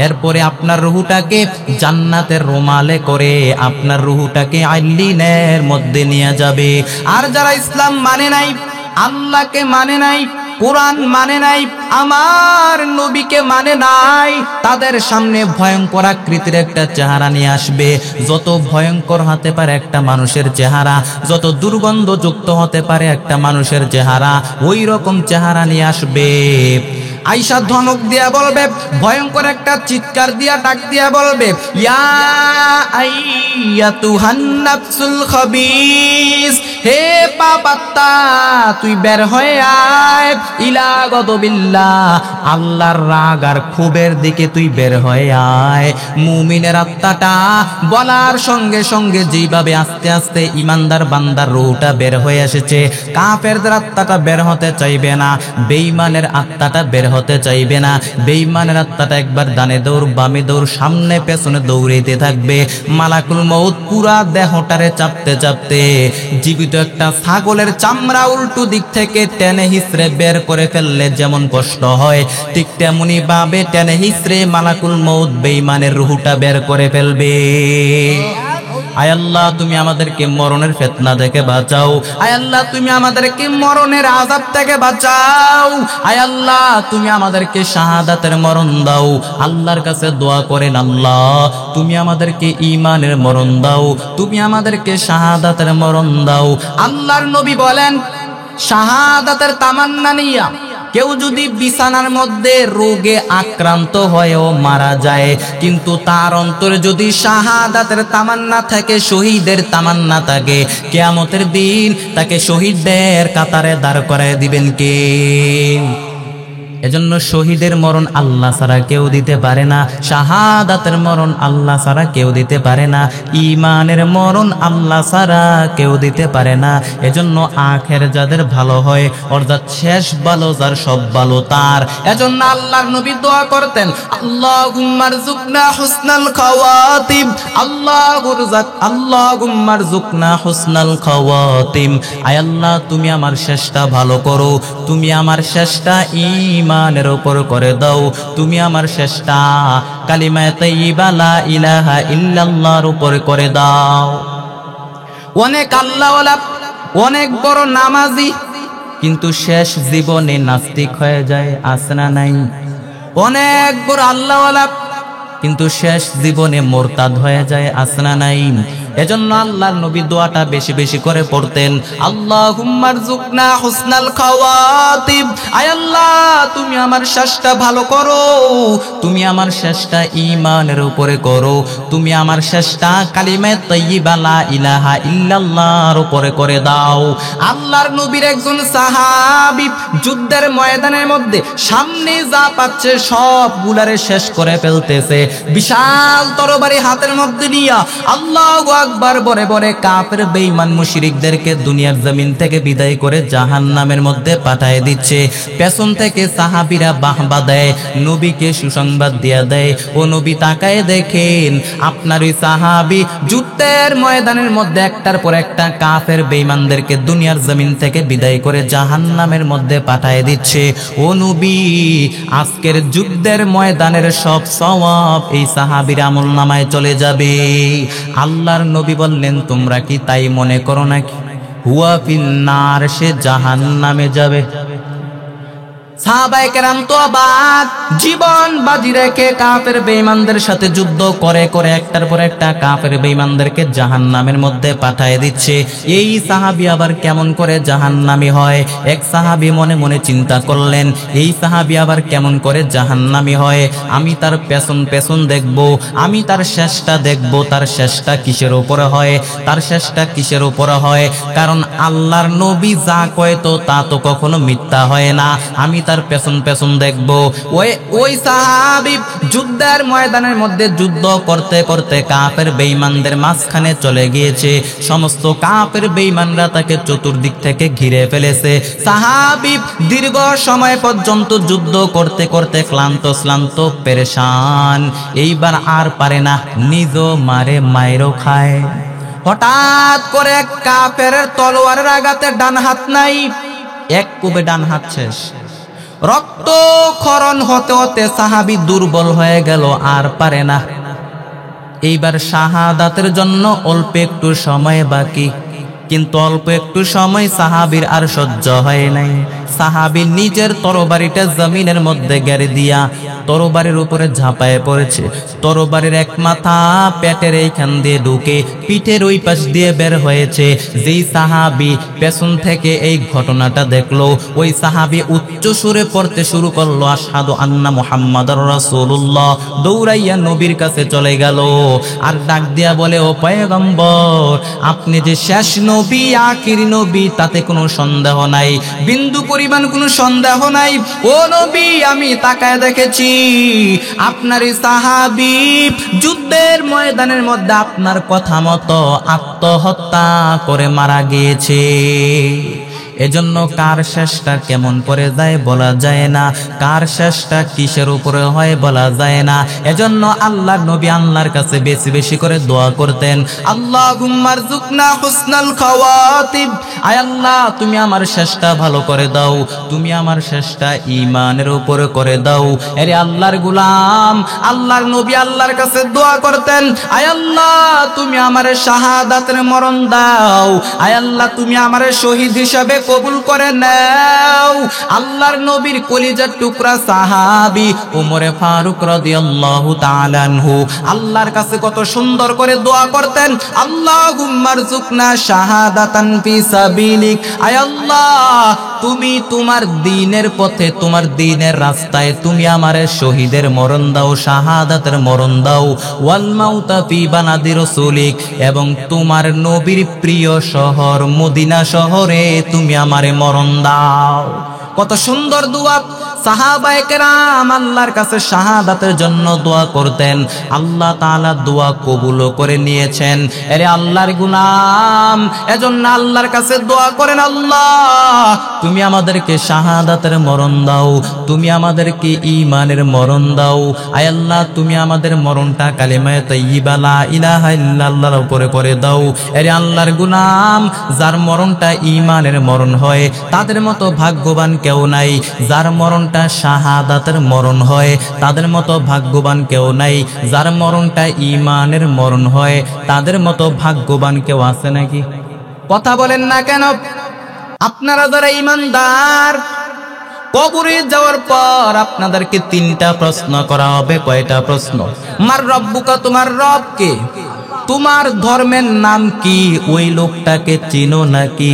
এরপরে আপনার রূহটাকে জান্নাতের রুমালে করে আপনার রূহটাকে আইলিনের মধ্যে নিয়ে যাবে। আর যারা ইসলাম মানে নাই, আল্লাহকে মানে নাই, কোরআন মানে নাই, আমার নবীকে মানে নাই, তাদের সামনে ভয়ঙ্কর আকৃতির একটা চেহারা নিয়ে আসবে। যত ভয়ঙ্কর হতে পারে একটা মানুষের চেহারা, যত দুর্গন্ধযুক্ত হতে পারে একটা মানুষের চেহারা, ওই রকম চেহারা নিয়ে আসবে। আয়েশা ধমক দিয়া বলবে, ভয়ঙ্কর একটা চিৎকার দিয়া ডাক দিয়া বলবে, ইয়া আইয়াতুহান নাফসুল খাবিস, হে পাপাত্তা তুই বের হয়ে আয়, ইলা গদবিল্লাহ, আল্লাহর রাগ আর ক্ষোভের দিকে তুই বের হয়ে আয়। মুমিনের আত্মাটা বলার সঙ্গে সঙ্গে যেভাবে আস্তে আস্তে ঈমানদার বান্দার রূহটা বের হয়ে এসেছে, কাফেরদের আত্মাটা বের হতে চাইবে না, বেঈমানের আত্মাটা বের হতে চাইবে না। বেঈমানের আত্মাটা একবার ডানে দৌড়, বামে দৌড়, সামনে পেছনে দৌড়াইতে থাকবে। মালাকুল মউত পুরা দেহটারে চাপতে চাপতে জীবিত একটা ছাগলের চামড়া উল্টো দিক থেকে টেনে হিসড়ে বের করে ফেললে যেমন কষ্ট হয়, ঠিক তেমনি ভাবে টেনে হিসড়ে মালাকুল মউত বেঈমানের রূহটা বের করে ফেলবে। আয় আল্লাহ তুমি আমাদেরকে মরণের ফিতনা থেকে বাঁচাও, আয় আল্লাহ তুমি আমাদেরকে মরণের আযাব থেকে বাঁচাও, আয় আল্লাহ তুমি আমাদেরকে শাহাদাতের মরণ দাও। আল্লাহর কাছে দোয়া করেন, আল্লাহ তুমি আমাদেরকে ঈমানের মরণ দাও, তুমি আমাদেরকে শাহাদাতের মরণ দাও। আল্লাহর নবী বলেন, শাহাদাতের তামান্না নিয়া কেউ যদি বিছানার মধ্যে রোগে আক্রান্ত হয়েও মারা যায়, কিন্তু তার অন্তরে যদি শাহাদাতের তামান্না থাকে, শহীদের তামান্না থাকে, কিয়ামতের দিন তাকে শহীদদের কাতারে দাঁড় করায় দিবেন কে? এজন্য শহীদের মরণ আল্লাহ ছাড়া কেউ দিতে পারে না, শাহাদাতের মরণ আল্লাহ ছাড়া কেউ দিতে পারে না, ঈমানের মরণ আল্লাহ ছাড়া কেউ দিতে পারে না। এজন্য আখের যাদের ভালো হয়, অর্থাৎ শেষ ভালো যার, সব ভালো তার। এজন্য আল্লাহর নবী দোয়া করতেন, আল্লাহুম্মা রযুকনা হুসনাল খাওয়াতিম, আল্লাহুম্মা রযুকনা হুসনাল খাওয়াতিম, আয় আল্লাহ তুমি আমার শেষটা ভালো করো, তুমি আমার শেষটা ঈমানের উপর করে দাও, তুমি আমার শেষটা কালিমায়ে তাইয়্যিবা লা ইলাহা ইল্লাল্লাহর উপর করে দাও। অনেক আল্লাহওয়ালা, অনেক বড় নামাজি, কিন্তু শেষ জীবনে নাস্তিক হয়ে যায়, আছে না নাই? অনেক বড় আল্লাহওয়ালা কিন্তু শেষ জীবনে মুরতাদ হয়ে যায়, আছে না নাই? এজন্য আল্লাহর নবী দোয়াটা বেশি বেশি করে পড়তেন, আল্লাহুম্মা রযুকনা হুসনাল খাওয়াতিব, আয় আল্লাহ তুমি আমার শেষটা ভালো করো, তুমি আমার শেষটা ঈমানের উপরে করো, তুমি আমার শেষটা কালিমা তাইয়্যিবা লা ইলাহা ইল্লাল্লাহর উপরে করে দাও। আল্লাহর নবীর একজন সাহাবী যুদ্ধের ময়দানের মধ্যে সামনে যা পাচ্ছে সবগুলারে শেষ করে ফেলতেছে, বিশাল তরবারি হাতের মধ্যে নিয়া আল্লাহু আকবার বলে বলে কাফের বেঈমান মুশরিকদেরকে দুনিয়ার জমিন থেকে বিদায় করে জাহান্নামের মধ্যে পাঠিয়ে দিচ্ছে। পেছন থেকে সাহাবীরা বাহবা দেয়, নবীকে সুসংবাদ দিয়া দেয়, ও নবী তাকায় দেখেন আপনার ওই সাহাবী যুদ্ধের ময়দানের মধ্যে একটার পর একটা কাফের বেঈমানদেরকে দুনিয়ার জমিন থেকে বিদায় করে জাহান্নামের মধ্যে পাঠিয়ে দিচ্ছে। ও নবী আজকের যুদ্ধের ময়দানের সব সওয়াব এই সাহাবীর আমলনামায় চলে যাবে। আল্লাহর নবী বললেন তোমরা কি তাই মনে করো নাকি? হুয়া ফিন নার, সে জাহান্নামে যাবে। সাহাবায়ে কেরাম তো অবাক, জীবন বাজি রেখে কাফের বেঈমানদের সাথে যুদ্ধ করে করে একটার পর একটা কাফের বেঈমানদেরকে জাহান্নামের মধ্যে পাঠিয়ে দিচ্ছে। এই সাহাবী আবার কেমন করে জাহান্নামী হয়? এক সাহাবী মনে মনে চিন্তা করলেন, এই সাহাবী আবার কেমন করে জাহান্নামী হয়? আমি তার পেছন পেছন দেখব, আমি তার শেষটা দেখব, তার শেষটা কিসের উপরে হয়, তার শেষটা কিসের উপরে হয়। কারণ আল্লাহর নবী যা কয় তো তা তো কখনো মিথ্যা হয় না। আমি তার পেছন পেছন দেখব। ওই সাহাবী যুদ্ধের ময়দানের মধ্যে যুদ্ধ করতে করতে কাফের বেঈমানদের মাঝখানে চলে গিয়েছে। সমস্ত কাফের বেঈমানরা তাকে চতুর্দিক থেকে ঘিরে ফেলেছে। সাহাবী দীর্ঘ সময় পর্যন্ত যুদ্ধ করতে করতে ক্লান্ত শ্লান্ত পেরেশান, এইবার আর পারে না, নিজ মারে মায়েরও খায়। হঠাৎ করে কাফের তলোয়ারের আঘাতে ডান হাত নাই, এক কোবে ডান হাত শেষ। রক্ত ক্ষরণ হতে হতে সাহাবী দুর্বল হয়ে গেল, আর পারে না। এইবার শাহাদাতের জন্য অল্প একটু সময় বাকি, কিন্তু অল্প একটু সময় সাহাবীর আর সহ্য হয় নাই। সাহাবী নিজের তরবারিটা জমিনের মধ্যে গেড়ে দিয়া তরবারির উপরে ঝাঁপায় পড়েছে। তরবারির এক মাথা পেটের এইখান দিয়ে ঢুকে পিঠের ওই পাশ দিয়ে বের হয়েছে। যেই সাহাবী পেছন থেকে এই ঘটনাটা দেখলো, ওই সাহাবী উচ্চ সুরে পড়তে শুরু করলো আশহাদু আন্না মুহাম্মাদুর রাসূলুল্লাহ। দৌড়াইয়া নবীর কাছে চলে গেল আর ডাক দিয়া বলে, ও পয়গম্বর, আপনি যে শেষ নবী, আখির নবী, তাতে কোনো সন্দেহ নাই, বিন্দু পরিমাণ কোনো সন্দেহ নাই। ও নবী, আমি তাকায় দেখেছি আপনার এই সাহাবী যুদ্ধের ময়দানের মধ্যে আপনার কথা মতো আত্মহত্যা করে মারা গিয়েছে। এজন্য কার শেষটা কেমন করে যায় বলা যায় না, কার শেষটা কিসের উপরে হয় বলা যায় না। এজন্য আল্লাহর নবী আল্লাহর কাছে বেশি বেশি করে দোয়া করতেন, আল্লাহুম্মা রযুকনা হুসনাল খাওয়াতিব, আয় আল্লাহ তুমি আমার শেষটা ভালো করে দাও, তুমি আমার শেষটা ঈমানের উপরে করে দাও। আরে আল্লাহর গোলাম আল্লাহর নবী আল্লাহর কাছে দোয়া করতেন, আয় আল্লাহ তুমি আমারে শাহাদাতের মরণ দাও, আয় আল্লাহ তুমি আমারে শহীদ হিসাবে কবুল করে নাও। আল্লাহর নবীর কলিজার টুকরা সাহাবী ওমরে ফারুক রাদিয়াল্লাহু তাআলা আনহু আল্লাহর কাছে কত সুন্দর করে দোয়া করতেন, আল্লাহুম্মা রযুকনা শাহাদাতান ফি সাবিলিক, আয় আল্লাহ তুমি তোমার দ্বীনের পথে, তোমার দ্বীনের রাস্তায় তুমি আমারে শহীদের মরণ দাও, শাহাদাতের মরণ দাও। ওয়াল মাউতা ফি বানাদি রাসূলিক, এবং তোমার নবীর প্রিয় শহর মদিনা শহরে তুমি আমারে মরণ দাও। কত সুন্দর দোয়া। সাহাবায়ে কেরাম আল্লাহর কাছে শাহাদাতের জন্য দোয়া করতেন, আল্লাহ তাআলা দোয়া কবুল করে নিয়েছেন। আরে আল্লাহর গোলাম, এজন্য আল্লাহর কাছে দোয়া করেন, আল্লাহ তুমি আমাদেরকে শাহাদাতের মরণ দাও, তুমি আমাদেরকে ঈমানের মরণ দাও। আয় আল্লাহ তুমি আমাদের মরণটা কালিমায়ে তাইয়্যিবা লা ইলাহা ইল্লাল্লাহর উপরে করে দাও। আরে আল্লাহর গোলাম, যার মরণটা ঈমানের মরণ হয় তাদের মতো ভাগ্যবান কেউ নাই, যার মরণটা শাহাদাতের মরণ হয় তাদের মতো ভাগ্যবান কেউ নাই, যার মরণটা ঈমানের মরণ হয় তাদের মতো ভাগ্যবান কেউ আছে নাকি? কথা বলেন না কেন? আপনারা যারা ঈমানদার কবরে যাওয়ার পর আপনাদেরকে 3টা প্রশ্ন করা হবে। কয়টা প্রশ্ন? মার রব্বুকা, তোমার রব কে? তোমার ধর্মের নাম কি? ওই লোকটাকে চিনো নাকি?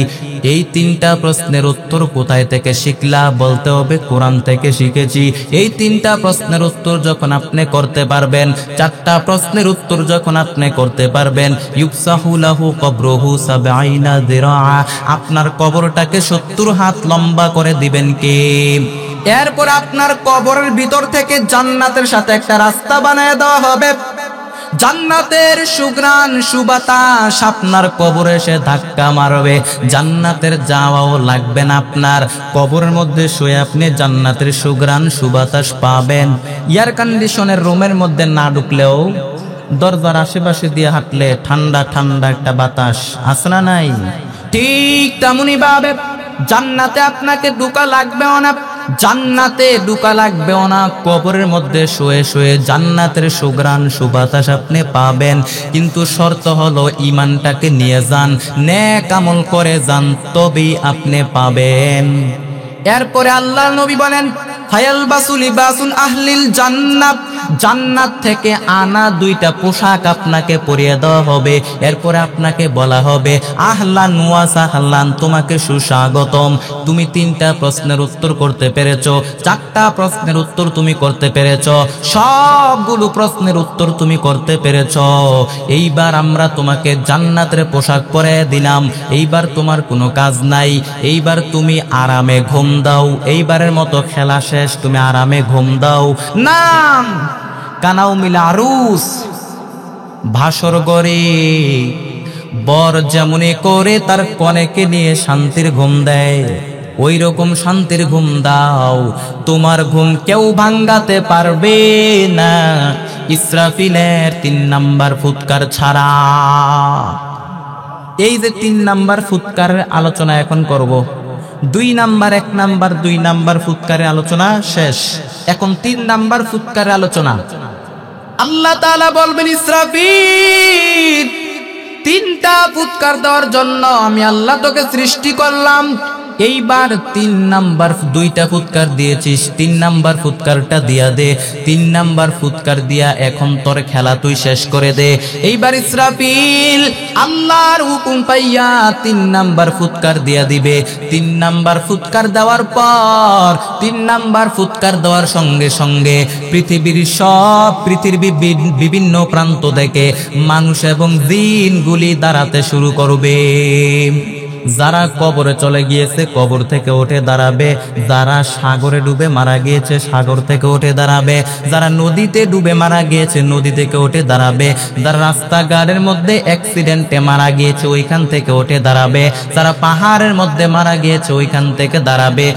এই 3টা প্রশ্নের উত্তর কোথায় থেকে শিখলা? বলতে হবে কোরআন থেকে শিখেছি। এই 3টা প্রশ্নের উত্তর যখন আপনি করতে পারবেন, 4টা প্রশ্নের উত্তর যখন আপনি করতে পারবেন, ইউফসাহু লাহু কবরুহু ৭০ যিরা, আপনার কবরটাকে ৭০ হাত লম্বা করে দিবেন কে? এরপর আপনার কবরের ভিতর থেকে জান্নাতের সাথে একটা রাস্তা বানায় দেওয়া হবে। জান্নাতের সুঘ্রাণ সুবাতাস আপনার কবরে এসে ধাক্কা মারবে। জান্নাতের যাওয়াও লাগবে না, আপনার কবরের মধ্যে শুয়ে আপনি জান্নাতের সুঘ্রাণ সুবাতাস পাবেন। এয়ার কন্ডিশনের রুমের মধ্যে না ঢুকলেও দরজার আশেপাশে দিয়ে হাঁটলে ঠান্ডা ঠান্ডা একটা বাতাস আছে না নাই? ঠিক তেমনই ভাবে জান্নাতে আপনাকে ঢোকা লাগবেও না, জান্নাতে ঢোকা লাগবেও না। কবরের মধ্যে শুয়ে শুয়ে জান্নাতের সুঘ্রাণ সুবাতাস আপনি পাবেন। কিন্তু শর্ত হলো ঈমানটাকে নিয়ে যান, নেক আমল করে যান, তবেই আপনি পাবেন। এরপরে আল্লাহর নবী বলেন, ফায়ালবাসু লিবাসুন আহলিল জান্নাত, জান্নাত থেকে আনা 2টা পোশাক আপনাকে পরিয়ে দেওয়া হবে। এরপরে আপনাকে বলা হবে আহলান ওয়া সাহলান, তোমাকে সুস্বাগতম। তুমি 3টা প্রশ্নের উত্তর করতে পেরেছো, 4টা প্রশ্নের উত্তর তুমি করতে পেরেছো, সবগুলো প্রশ্নের উত্তর তুমি করতে পেরেছো। এইবার আমরা তোমাকে জান্নাতের পোশাক পরিয়ে দিলাম। এইবার তোমার কোনো কাজ নাই, এইবার তুমি আরামে ঘুম দাও। এইবারের মতো খেলা শেষ, তুমি আরামে ঘুম দাও। নাম কানাউ মিল আরুস, ভাসর গড়ে বর যেমনি করে তার কনেকে নিয়ে শান্তির ঘুম দেয়, ওই রকম শান্তির ঘুম দাও। তোমার ঘুম কেউ ভাঙ্গাতে পারবে না, ইসরাফিলের 3 নাম্বার ফুৎকার ছাড়া। এই যে 3 নাম্বার ফুৎকারের আলোচনা এখন করব, 2 নাম্বার 1 নাম্বার 2 নাম্বার ফুৎকারের আলোচনা শেষ, এখন 3 নাম্বার ফুৎকারের আলোচনা। আল্লাহ তাআলা বলবেন, ইসরাফিল 3টা ফুৎকার দেওয়ার জন্য আমি আল্লাহ তোকে সৃষ্টি করলাম। এইবার 3 নাম্বার 2টা ফুৎকার দিয়েছিস, 3 নাম্বার ফুৎকারটা দিয়া দে। 3 নাম্বার ফুৎকার দিয়া এখন তোর খেলা তুই শেষ করে দে। এইবার ইসরাফিল আল্লাহর হুকুম পাইয়া 3 নাম্বার ফুৎকার দিয়া দিবে। 3 নাম্বার ফুৎকার দেওয়ার পর, 3 নাম্বার ফুৎকার দেওয়ার সঙ্গে সঙ্গে পৃথিবীর বিভিন্ন প্রান্ত থেকে মানুষ এবং জিনগুলি দাঁড়াতে শুরু করবে। যারা কবরে চলে গিয়েছে কবর থেকে উঠে দাঁড়াবে, যারা সাগরে ডুবে মারা গিয়েছে সাগর থেকে উঠে দাঁড়াবে, যারা নদীতে ডুবে মারা গিয়েছে নদী থেকে উঠে দাঁড়াবে, যারা রাস্তাঘাটের মধ্যে অ্যাক্সিডেন্টে মারা গিয়েছে ওইখান থেকে উঠে দাঁড়াবে, যারা পাহাড়ের মধ্যে মারা গিয়েছে ওইখান থেকে দাঁড়াবে,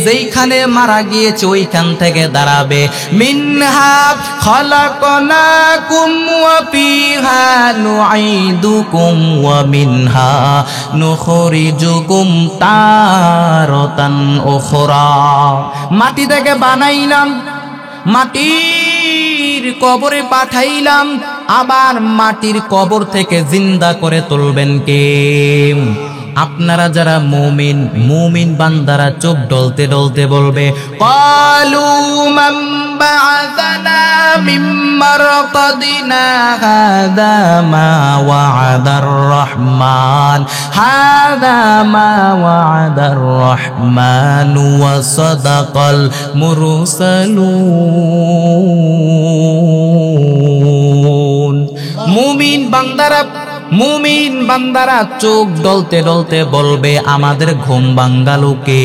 যেইখানে মারা গিয়েছে ওইখান থেকে দাঁড়াবে। মিনহা খালাকনাকুম ওয়া ফিহা নুঈদুকুম ওয়া মিনহা নুখরিজুকুম তারাতান উখরা। মাটি থেকে বানাইলাম, মাটির কবরে পাঠাইলাম, আবার মাটির কবর থেকে জিন্দা করে তুলবেন কে? আপনারা যারা মুমিন বান্দারা চোখ ডলতে ডলতে বলবে, ক্বালু মান বা'আসানা মিন মারকাদিনা হাযা মা ওয়া'আদার রাহমান, হাযা মা ওয়া'আদার রাহমান ওয়া সাদাকাল মুরসালুন। মুমিন বান্দারা চোখ ডলতে ডলতে বলবে, আমাদের ঘুম ভাঙ্গালোকে।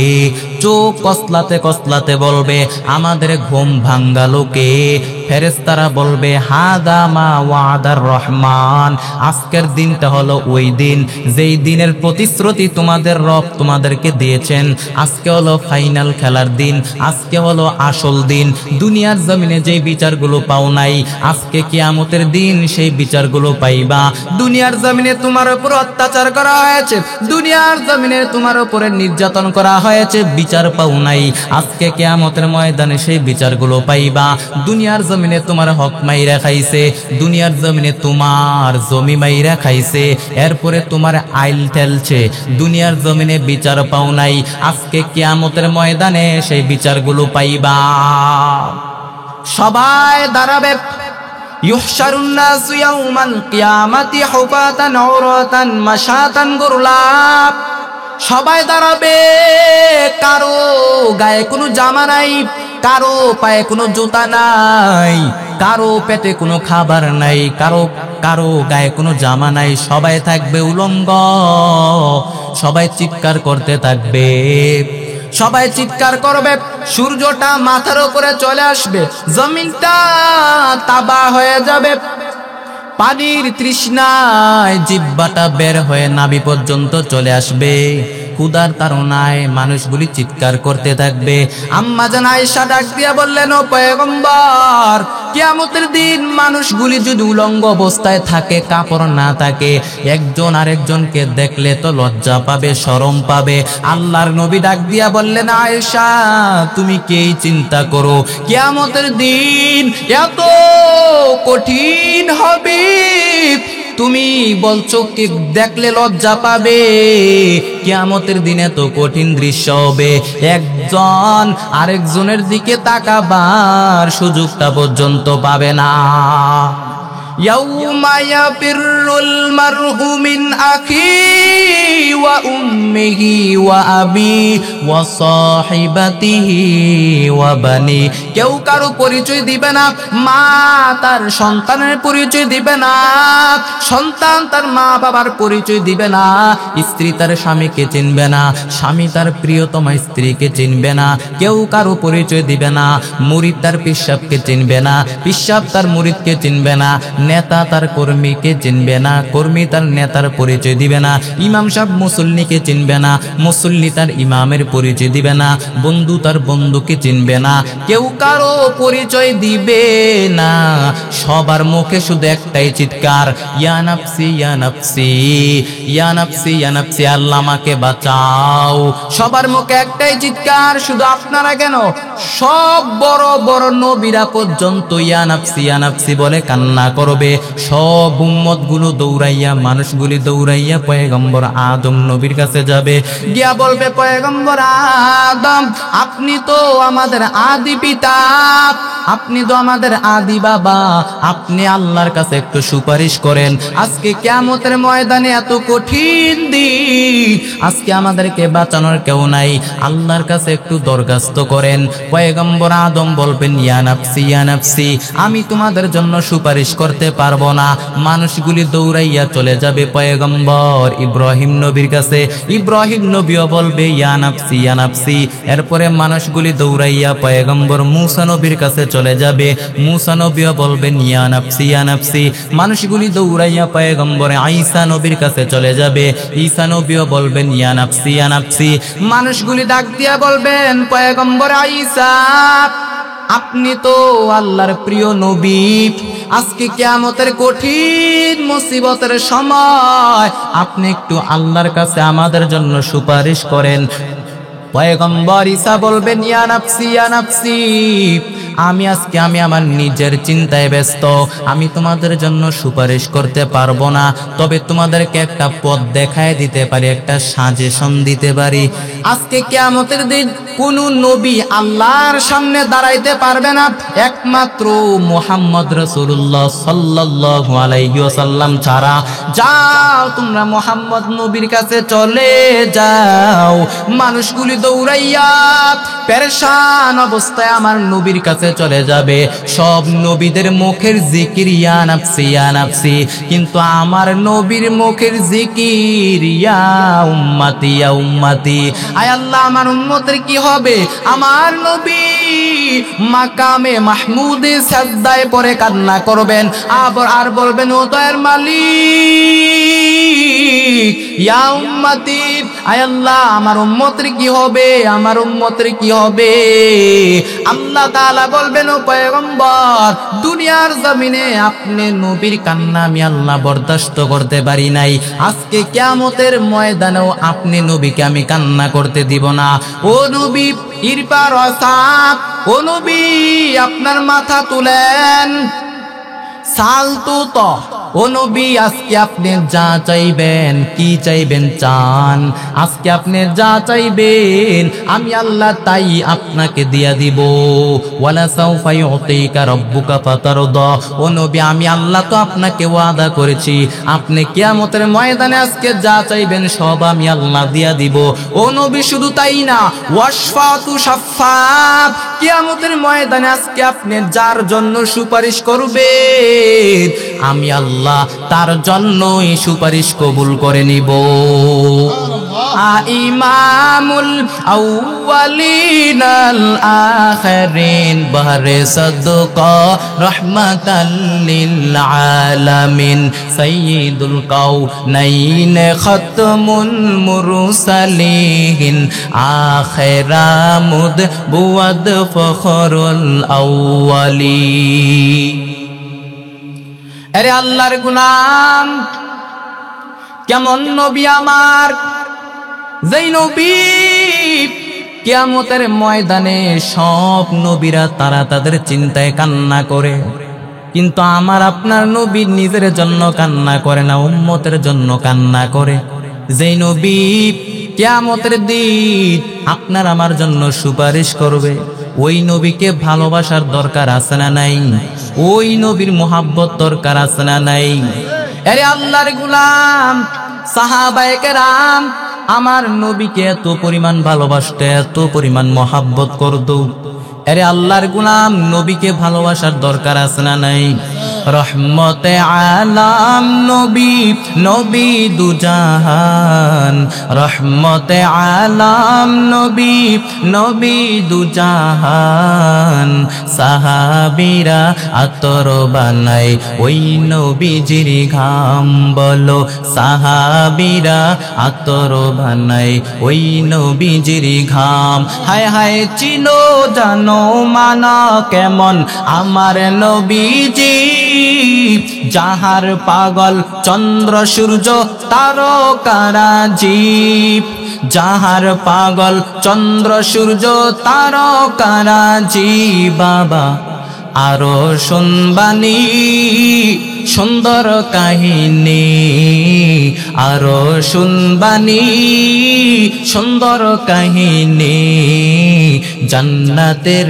চোখ কসলাতে কসলাতে বলবে, আমাদের ঘুম ভাঙ্গালোকে। ফেরেশতারা বলবে, হাদা মা ওয়াদার রহমান। আজকের দিনটা হলো ওই দিন যেই দিনের প্রতিশ্রুতি তোমাদের রব তোমাদেরকে দিয়েছেন। আজকে হলো ফাইনাল খেলার দিন, আজকে হলো আসল দিন। দুনিয়ার জমিনে যেই বিচারগুলো পাও নাই, আজকে কিয়ামতের দিন সেই বিচারগুলো পাইবা। দুনিয়ার জমিনে তোমার উপর অত্যাচার করা হয়েছে, দুনিয়ার জমিনে তোমার উপরে নির্যাতন করা হয়েছে, বিচার পাও নাই, আজকে কিয়ামতের ময়দানে সেই বিচারগুলো পাইবা। দুনিয়ার জমিনে তোমার হক মাইরা খাইছে, দুনিয়ার জমিনে তোমার জমি মাইরা খাইছে, এরপরে তোমার আইল ঠেলছে, দুনিয়ার জমিনে বিচার পাও নাই, আজকে কিয়ামতের ময়দানে সেই বিচারগুলো পাইবা। সবাই দাঁড়াবে। ইউহশারুন নাসু ইয়াউমাল কিয়ামাতি হুফাতান উরাতান মাশাতান গুরলা। সবাই দাঁড়াবে, কারো গায়ে কোনো জামা নাই, কারো পায়ে কোনো জুতা নাই, কারো পেটে কোনো খাবার নাই, কারো গায়ে কোনো জামা নাই, সবাই থাকবে উলঙ্গ, সবাই চিৎকার করতে থাকবে, সবাই চিৎকার করবে। সূর্যটা মাথার উপরে চলে আসবে, জমিনটা তাবা হয়ে যাবে, পানির তৃষ্ণায় জিহ্বাটা বের হয়ে নাভি পর্যন্ত চলে আসবে, ক্ষুধার তাড়নায় মানুষগুলি চিৎকার করতে থাকবে। আম্মা জান আয়েশা ডাক দিয়া বললেন, ও পয়গম্বর, কিয়ামতের দিন মানুষগুলি যদি উলঙ্গ অবস্থায় থাকে, কাপড় না থাকে, একজন আরেকজনকে দেখলে তো লজ্জা পাবে, শরম পাবে। আল্লাহর নবী ডাক দিয়া বললেন, আয়েশা তুমি কি চিন্তা করো, কিয়ামতের দিন এত কঠিন হবে, তুমি বলছো কি দেখলে লজ্জা পাবে? কিয়ামতের দিনে তো কঠিন দৃশ্য হবে, একজন আরেকজনের দিকে তাকাবার সুযোগটা পর্যন্ত পাবে না। ইয়াউমা ইয়াফিরুল মারউ মিন আখিহি ওয়া উম্মিহি ওয়া আবি ওয়া সাহিবাতিহি ওয়া বানি। কেউ কারো পরিচয় দিবে না, মা তার সন্তানের পরিচয় দিবে না, সন্তান তার মা বাবার পরিচয় দিবে না, স্ত্রী তার স্বামীকে চিনবে না, স্বামী তার প্রিয়তমা স্ত্রীকে চিনবে না, কেউ কারো পরিচয় দিবে না, মুরিদ তার পিসাবকে চিনবে না, পিসাব তার মুরিদকে চিনবে না, নেতা তার কর্মীকে চিনবে না, কর্মী তার নেতার পরিচয় দিবে না, ইমাম সাহেব মুসল্লিকে চিনবে না, মুসল্লি তার ইমামের পরিচয় দিবে না, বন্ধু তার বন্ধুকে চিনবে না, কেউ কারো পরিচয় দিবে না। সবার মুখে শুধু একটাই চিৎকার, ইয়া নাফসি ইয়া নাফসি ইয়া নাফসি ইয়া নাফসি, আল্লাহ আমাকে বাঁচাও। সবার মুখে একটাই চিৎকার, শুধু আপনারা কেন, সব বড় বড় নবীরা পর্যন্ত ইয়া নাফসি বলে কান্না করবে। সব উম্মত গুলো দৌড়াইয়া, মানুষগুলি দৌড়াইয়া পয়গম্বর আদম নবীর কাছে যাবে, গিয়া বলবে, পয়গম্বর আদম আপনি তো আমাদের আদি পিতা, আপনি তো আমাদের আদি বাবা, আপনি আল্লাহর কাছে একটু সুপারিশ করেন। আজকে কিয়ামতের ময়দানে এত কঠিন দিন, আজকে আমাদেরকে বাঁচানোর কেউ নাই, আল্লাহর কাছে একটু দরখাস্ত করেন। পয়গম্বর আদম বলবেন, ইয়া নাফসি, আমি তোমাদের জন্য সুপারিশ করতে পারবো না। মানুষগুলি দৌড়াইয়া চলে যাবে পয়গম্বর ইব্রাহিম নবীর কাছে, ইব্রাহিম নবীও বলবে, ইয়া নাফসি। এরপরে মানুষগুলি দৌড়াইয়া পয়গম্বর মুসা নবীর কাছে চলে যাবে, মুসা নবীও বলবেন, ইয়া নাফসি। মানুষগুলি দৌড়াইয়া পয়গম্বর ঈসা নবীর কাছে চলে যাবে, ঈসা নবীও বলবেন, ইয়া নাফসি। মানুষগুলি ডাক দিয়া বলবেন, পয়গম্বর ঈসা আপনি তো আল্লাহর প্রিয় নবী, আজকে কিয়ামতের কঠিন মুসিবতের সময় আপনি একটু আল্লাহর কাছে আমাদের জন্য সুপারিশ করেন। পয়গম্বর ঈসা বলবেন, ইয়া নাফসি, আমি আমার নিজের চিন্তায় ব্যস্ত, আমি তোমাদের জন্য সুপারিশ করতে পারবো না, তবে তোমাদেরকে একটা পথ দেখায় দিতে পারি, একটা সাজেশন দিতে পারি। আজকে কিয়ামতের দিন কোন নবী আল্লাহর সামনে দাঁড়াইতে পারবে না, একমাত্র মুহাম্মদ রাসূলুল্লাহ সাল্লাল্লাহু আলাইহি ওয়াসাল্লাম ছাড়া। যাও তোমরা মুহাম্মদ নবীর কাছে চলে যাও। মানুষগুলি দৌড়াইয়া পেরেশান অবস্থায় আমার নবীর কাছে চলে যাবে। সব নবীদের মুখের জিকির ইয়া নাফসি, কিন্তু আমার নবীর মুখের জিকির ইয়া উম্মতি। আয় আল্লাহ, আমার উম্মতের কি হবে? আমার নবী মাকামে মাহমুদে সাজদায় পড়ে কান্না করবেন, আর বলবেন ও দয়ার মালিক, ইয়া উম্মতি, আয় আল্লাহ আমার উম্মতের কি হবে, আমার উম্মতের কি হবে। আল্লাহ তাআলা বলবেন ও পয়গম্বর, দুনিয়ার জমিনে আপনি নবীর কান্না আমি আল্লাহ বরদাস্ত করতে পারি নাই, আজকে কিয়ামতের ময়দানেও আপনি নবীকে আমি কান্না করতে দিব না। ও নবী ইরফার ওয়াসাব, ও নবী আপনার মাথা তুলেন, সালতু তো, ও নবী আজকে আপনি যা চাইবেন, কি চাইবেন চান, আজকে আপনি যা চাইবেন আমি আল্লাহ তাই আপনাকে দিয়া দিব। ওয়ালা সাউফা ইউতিকা রাব্বুকা ফাতারদা, ও নবী আমি আল্লাহ তো আপনাকে ওয়াদা করেছি, আপনি কিয়ামতের ময়দানে আজকে যা চাইবেন সব আমি আল্লাহ দিয়া দিব। ও নবী শুধু তাই না, ওয়াশফাতু শাফাত, কিয়ামতের ময়দানে আজকে আপনি যার জন্য সুপারিশ করবেন আমি আল্লাহ তার জন্যই সুপারিশ কবুল করে নিব। ইমামুল আউয়ালিন আল আখিরিন বাহরে সাদকা রাহমাতাল লিল আলামিন সাইয়্যিদুল কাউনাইন খাতমুল মুরসালিন আখিরামুদ বুয়াদ ফখরুল আউয়ালিন। আরে আল্লাহর গোলাম, কেমন নবী আমার, যেই নবী কিয়ামতের ময়দানে সব নবীরা তারা তাদের চিন্তায় কান্না করে, কিন্তু আমার আপনার নবী নিজের জন্য কান্না করে না, উম্মতের জন্য কান্না করে। যেই নবী কিয়ামতের দিন আপনার আমার জন্য সুপারিশ করবে, ওই নবীকে ভালোবাসার দরকার আছে না নাই? ওই নবীর মোহাব্বত দরকার আছে না নাই? আরে আল্লাহর গোলাম, সাহাবায়ে কেরাম আমার নবীকে এত পরিমাণ ভালোবাসতে, এত পরিমাণ মোহাব্বত করত। আরে আল্লাহর গোলাম, নবীকে ভালোবাসার দরকার আছে না নাই? রহমতে আলাম নবী, নবী দুজাহান, রহমতে আলাম নবী, নবী দুজাহান। সাহাবীরা আতর বানায় ওই নবীজির ঘাম, বলো সাহাবীরা আতর বানায় ওই নবীজির ঘাম। হায় হায় চিনো জানো মানা কেমন আমার নবীজি, যাহার পাগল চন্দ্র সূর্য তারকারা জীব, যাহার পাগল চন্দ্র সূর্য তারকারা জীব। বাবা আরো শুনবানি সুন্দর কাহিনী, আরো শুনবানি সুন্দর কাহিনী, জান্নাতের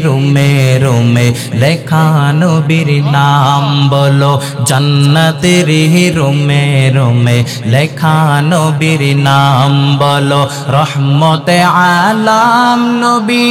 রুমে রুমে লেখা নবীর নাম, বলো জান্নাতের রুমে রুমে লেখা নবীর নাম, বলো রহমতে আলাম নবী,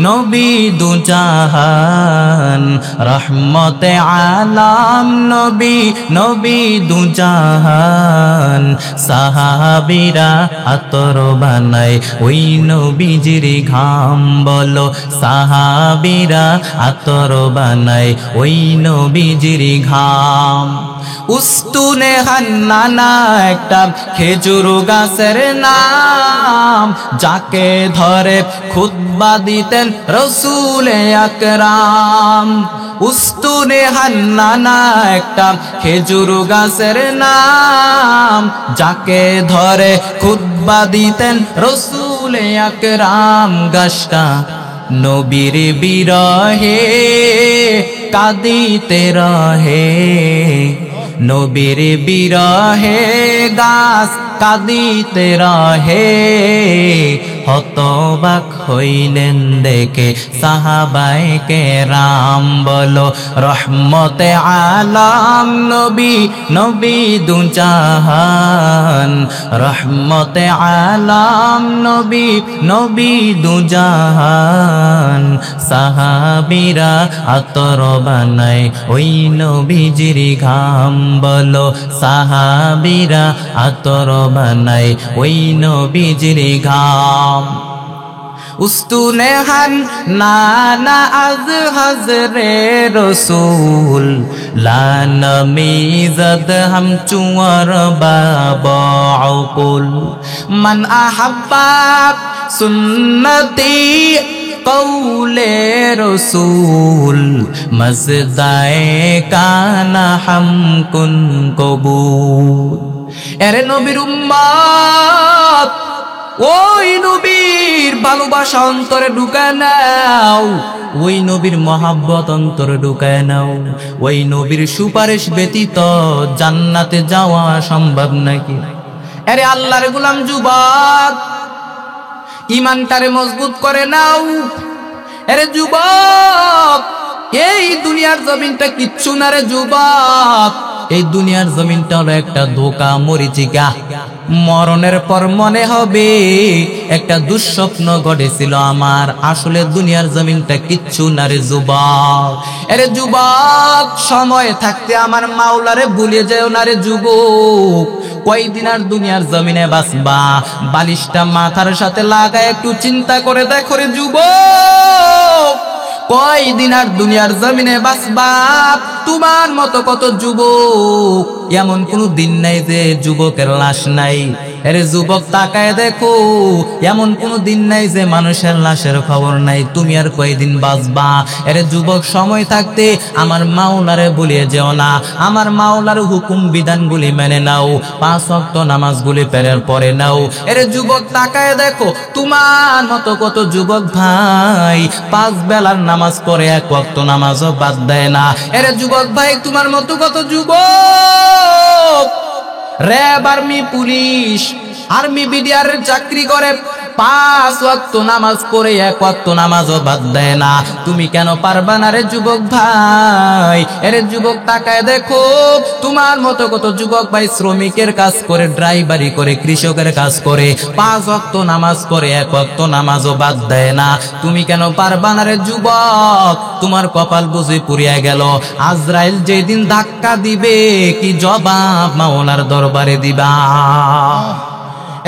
নবী দুজাহান, রহমতে আলাম নবী, নবী দুজাহান। সাহাবীরা আতর বানায় ওই নবীজির ঘাম, বলো সাহাবীরা আতর বানায় ওই নবীজির ঘাম। উস্তুনে হান্নানা একটা খেজুর গাছের নাম, যাকে ধরে খুতবা দিতেন রসুলে আকরাম। উস্তুনে হান্নানা একটা খেজুর গাছের নাম, যাকে ধরে খুতবা দিতেন রসুলে আকরাম। গাছটা নবীর বিরহে কাঁদিতে রহে, নবীর বিরহে গাছ কাঁদিতে রহে। হতবাক হইলেন দেখে সাহাবায়ে কেরাম, বলো রহমতে আলাম নবী, নবী দুজাহান, রহমতে আলাম নবী, নবী দুজাহান। সাহাবীরা আতর বানায় ওই নবীজির ঘাম, বলো সাহাবীরা আতর বানায় ওই নবীজির ঘাম। उस्तूने हन नाना अज हजरे रसूल लान मीज़द हम चुअर बाबुल मन अहब्बा सुन्नती कौले रसूल मज़दाए काना हम कुन कबूल। एरे नबीर उम्मत ওই নবীর ভালোবাসা অন্তরে ঢুকায় নাও, ওই নবীর মহাব্বত অন্তরে ঢুকায় নাও। ওই নবীর সুপারিশ ব্যতীত জান্নাতে যাওয়া সম্ভব নাকি? আরে আল্লাহর গোলাম যুবক, ঈমানটারে মজবুত করে নাও। আরে যুবক, এই দুনিয়ার জমিনটা কিচ্ছু না রে যুবক। এই দুনিয়ার জমিনটা হলো একটা ধোঁকা, মরিচিকা। মরণের পর মনে হবে একটা দুঃস্বপ্ন ঘটেছিল আমার, আসলে দুনিয়ার জমিনটা কিচ্ছু না রে যুবক। আরে যুবক, সময় থাকতে আমার মাওলারে ভুলে যেও না রে যুবক। কয়দিন আর দুনিয়ার জমিনে বাঁচবা? বালিশটা মাথার সাথে লাগায় একটু চিন্তা করে দেখো রে যুবক, কয়দিন আর দুনিয়ার জমিনে বাঁচবা? তোমার মতো কত যুবক, এমন কোন দিন নাই যে যুবকের লাশ নাই। আরে যুবক তাকায় দেখো, এমন কোন দিন নাই যে মানুষের লাশের খবর নাই। তুমি আর কয়দিন বাঁচবা? আরে যুবক, সময় থাকতে আমার মাওলারে ভুলিয়ে যেও না, আমার মাওলার হুকুম বিধানগুলি মেনে নাও, 5 ওয়াক্ত নামাজগুলি পড়ে নাও। আরে যুবক তাকায় দেখো, তোমার মতো কত যুবক ভাই 5 বেলার নামাজ পড়ে 1 ওয়াক্ত নামাজও বাদ দেয় না। আরে যুবক ভাই, তোমার মতো কত যুবক RAB, army, police, army, BDR চাকরি করে, 5 ওয়াক্ত নামাজ পড়ে 1 ওয়াক্ত নামাজও বাদ দেয় না। তুমি কেন পারবা না রে যুবক ভাই? আরে যুবক তাকায় দেখো, তোমার মতো কত যুবক ভাই শ্রমিকের কাজ করে, ড্রাইভারি করে, কৃষকের কাজ করে, 5 ওয়াক্ত নামাজ পড়ে 1 ওয়াক্ত নামাজও বাদ দেয় না। তুমি কেন পারবা না রে যুবক? তোমার কপাল বুঝি পুড়িয়া গেল। আজরাইল যেদিন ধাক্কা দিবে, কি জবাব মাওলার দরবারে দিবা?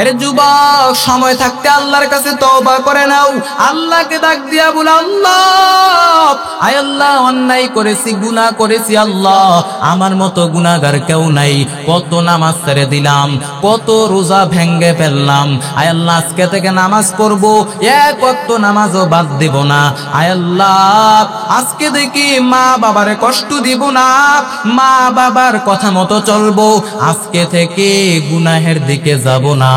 আরে যুবক, সময় থাকতে আল্লাহর কাছে তওবা করে নাও। আল্লাহকে ডাক দিয়া বলো, আল্লাহ, আয় আল্লাহ, অন্যায় করেছি, গুনাহ করেছি, আল্লাহ আমার মতো গুনাহগার কেউ নাই। কত নামাজ ছেড়ে দিলাম, কত রোজা ভেঙ্গে ফেললাম। আয় আল্লাহ, আজকে থেকে নামাজ পড়বো, 1 ওয়াক্ত নামাজও বাদ দেব না। আয় আল্লাহ, আজকে দেখি মা বাবারে কষ্ট দিব না, মা বাবার কথা মতো চলবো, আজকে থেকে গুনাহের দিকে যাব না।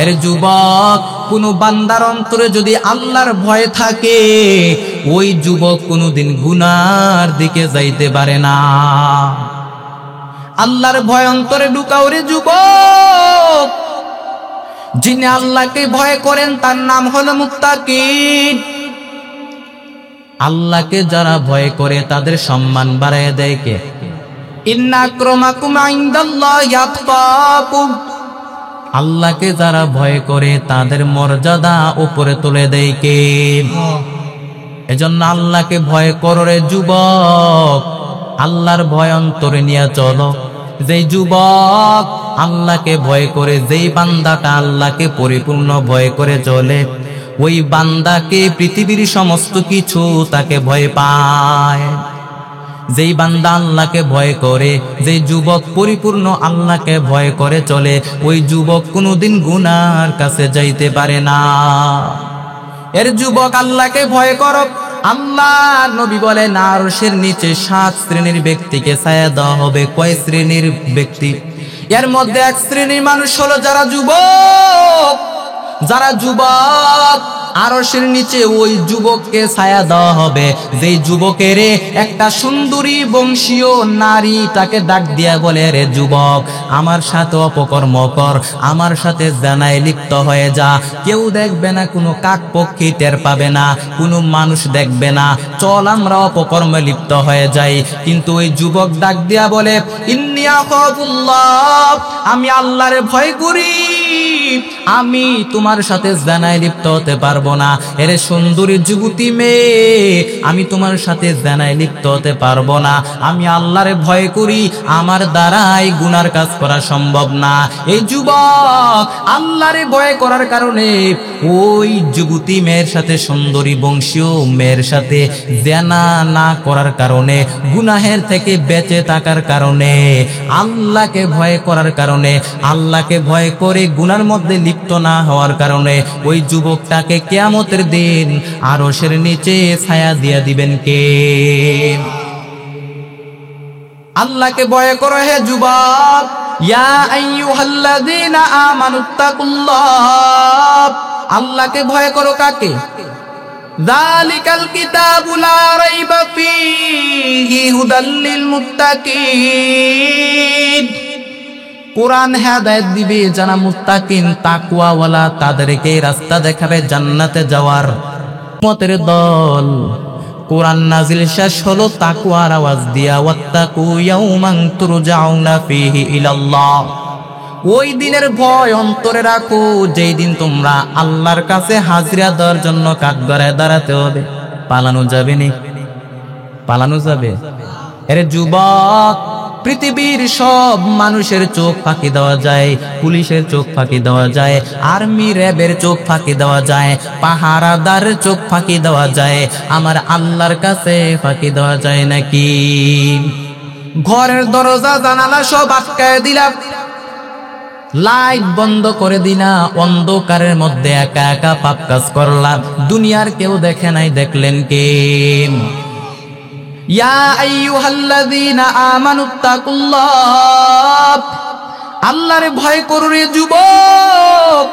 এর যুবক, কোন বান্দার অন্তরে যদি আল্লাহর ভয় থাকে, ওই যুবক কোনদিন গুনার দিকে যাইতে পারে না। আল্লাহর ভয় অন্তরে ঢুকাও রে যুবক। যিনি আল্লাহকে ভয় করেন তার নাম হলো মুত্তাকিন। আল্লাহকে যারা ভয় করে তাদের সম্মান বাড়ায় দেয় কে? ইন্না আক্রামাকুম ইনদাল্লাহি আতকাকুম। আল্লাহকে যারা ভয় করে তাদের মর্যাদা উপরে তুলে দেয় কে? এজন্য আল্লাহকে ভয় করো রে যুবক। আল্লাহর ভয় অন্তরে নিয়ে চলো। যেই যুবক আল্লাহকে ভয় করে, যেই বান্দাটা আল্লাহকে পরিপূর্ণ ভয় করে চলে, ওই বান্দাকে পৃথিবীর সমস্ত কিছু তাকে ভয় পায়। যেই বান্দা আল্লাহকে ভয় করে, যেই যুবক পরিপূর্ণ আল্লাহকে ভয় করে চলে, ওই যুবক কোনোদিন গুনার কাছে যাইতে পারে না। এর যুবক আল্লাহকে ভয় করো। আল্লাহ নবী বলেন, আরশের নিচে 7 শ্রেণীর ব্যক্তিকে ছায়া দেওয়া হবে। কয় শ্রেণীর ব্যক্তি? এর মধ্যে 1 শ্রেণীর মানুষ হলো যারা যুবক। যারা যুবক, আরশের নিচে ওই যুবককে ছায়া দেওয়া হবে। যেই যুবকের একটা সুন্দরী বংশীয় নারী তাকে ডাক দিয়া বলে, রে যুবক, আমার সাথে অপকর্ম কর, আমার সাথে জানায় লিপ্ত হয়ে যা। কেউ দেখবে না, কোনো কাক পক্ষী টের পাবে না, কোনো মানুষ দেখবে না, চল আমরা অপকর্মে লিপ্ত হয়ে যাই। কিন্তু ওই যুবক ডাক দিয়া বলে, ইন্নী আখাফুল্লাহ, আমি আল্লাহরে ভয় করি, আমি তোমার সাথে জানায় লিপ্ত হতে পারবো না। এরে সুন্দরী যুবতী মেয়ে, আমি তোমার সাথে জানায় লিপ্ত হতে পারবো না। আমি আল্লাহরে ভয় করি, আমার দ্বারাই গুনার কাজ করা সম্ভব না। এই যুবক আল্লাহরে ভয় করার কারণে ওই যুবতী মেয়ের সাথে, সুন্দরী বংশীয় মেয়ের সাথে জানা না করার কারণে, গুনাহের থেকে বেঁচে থাকার কারণে, আল্লাহকে ভয় করার কারণে, আল্লাহকে ভয় করে গুনার মধ্যে লিপ্ত না হওয়ার কারণে ওই যুবকটাকে কিয়ামতের দিন আরশের নিচে ছায়া দিয়ে দিবেন কে? আল্লাহকে ভয় করো হে যুবক। ইয়া আইয়ুহাল্লাযীনা আমানুত্তাকুল্লাহ, আল্লাহকে ভয় করো। কাকে? যালিকাল কিতাবু লা রাইবা ফীহি হুদাল লিল মুত্তাকিন, কোরআন হেদায়েত দিবে যারা মুত্তাকিন তাকওয়াওয়ালা, তাদেরকে রাস্তা দেখাবে জান্নাতে যাওয়ার। উম্মতের দল কোরআন নাজিল শেষ হলো তাকওয়ার আওয়াজ দিয়া, ওয়াত্তাকু ইয়াউমান তুরজাউনা ফীহি ইলাল্লাহ। ওই দিনের ভয় অন্তরে রাখো, যেই দিন তোমরা আল্লাহর কাছে হাজিরা দেওয়ার জন্য কাঠগড়ায় দাঁড়াতে হবে। পালানো যাবে নি? পালানো যাবে? এরে যুবক, পৃথিবীর সব মানুষের চোখ ফাঁকি দেওয়া যায়, পুলিশের চোখ ফাঁকি দেওয়া যায়, আর্মি র্যাবের চোখ ফাঁকি দেওয়া যায়, পাহারাদারের চোখ ফাঁকি দেওয়া যায়, আমার আল্লাহর কাছে ফাঁকি দেওয়া যায় নাকি? ঘরের দরজা জানালা সব আটকায় দিলাম, লাইট বন্ধ করে দিনা, অন্ধকারের মধ্যে একা একা পাপ কাজ করলাম, দুনিয়ার কেউ দেখে নাই, দেখলেন কে? ইয়া আইয়ুহাল্লাযীনা আমানুত্তাকুল্লাহ, আল্লাহরে ভয় করো রে যুবক।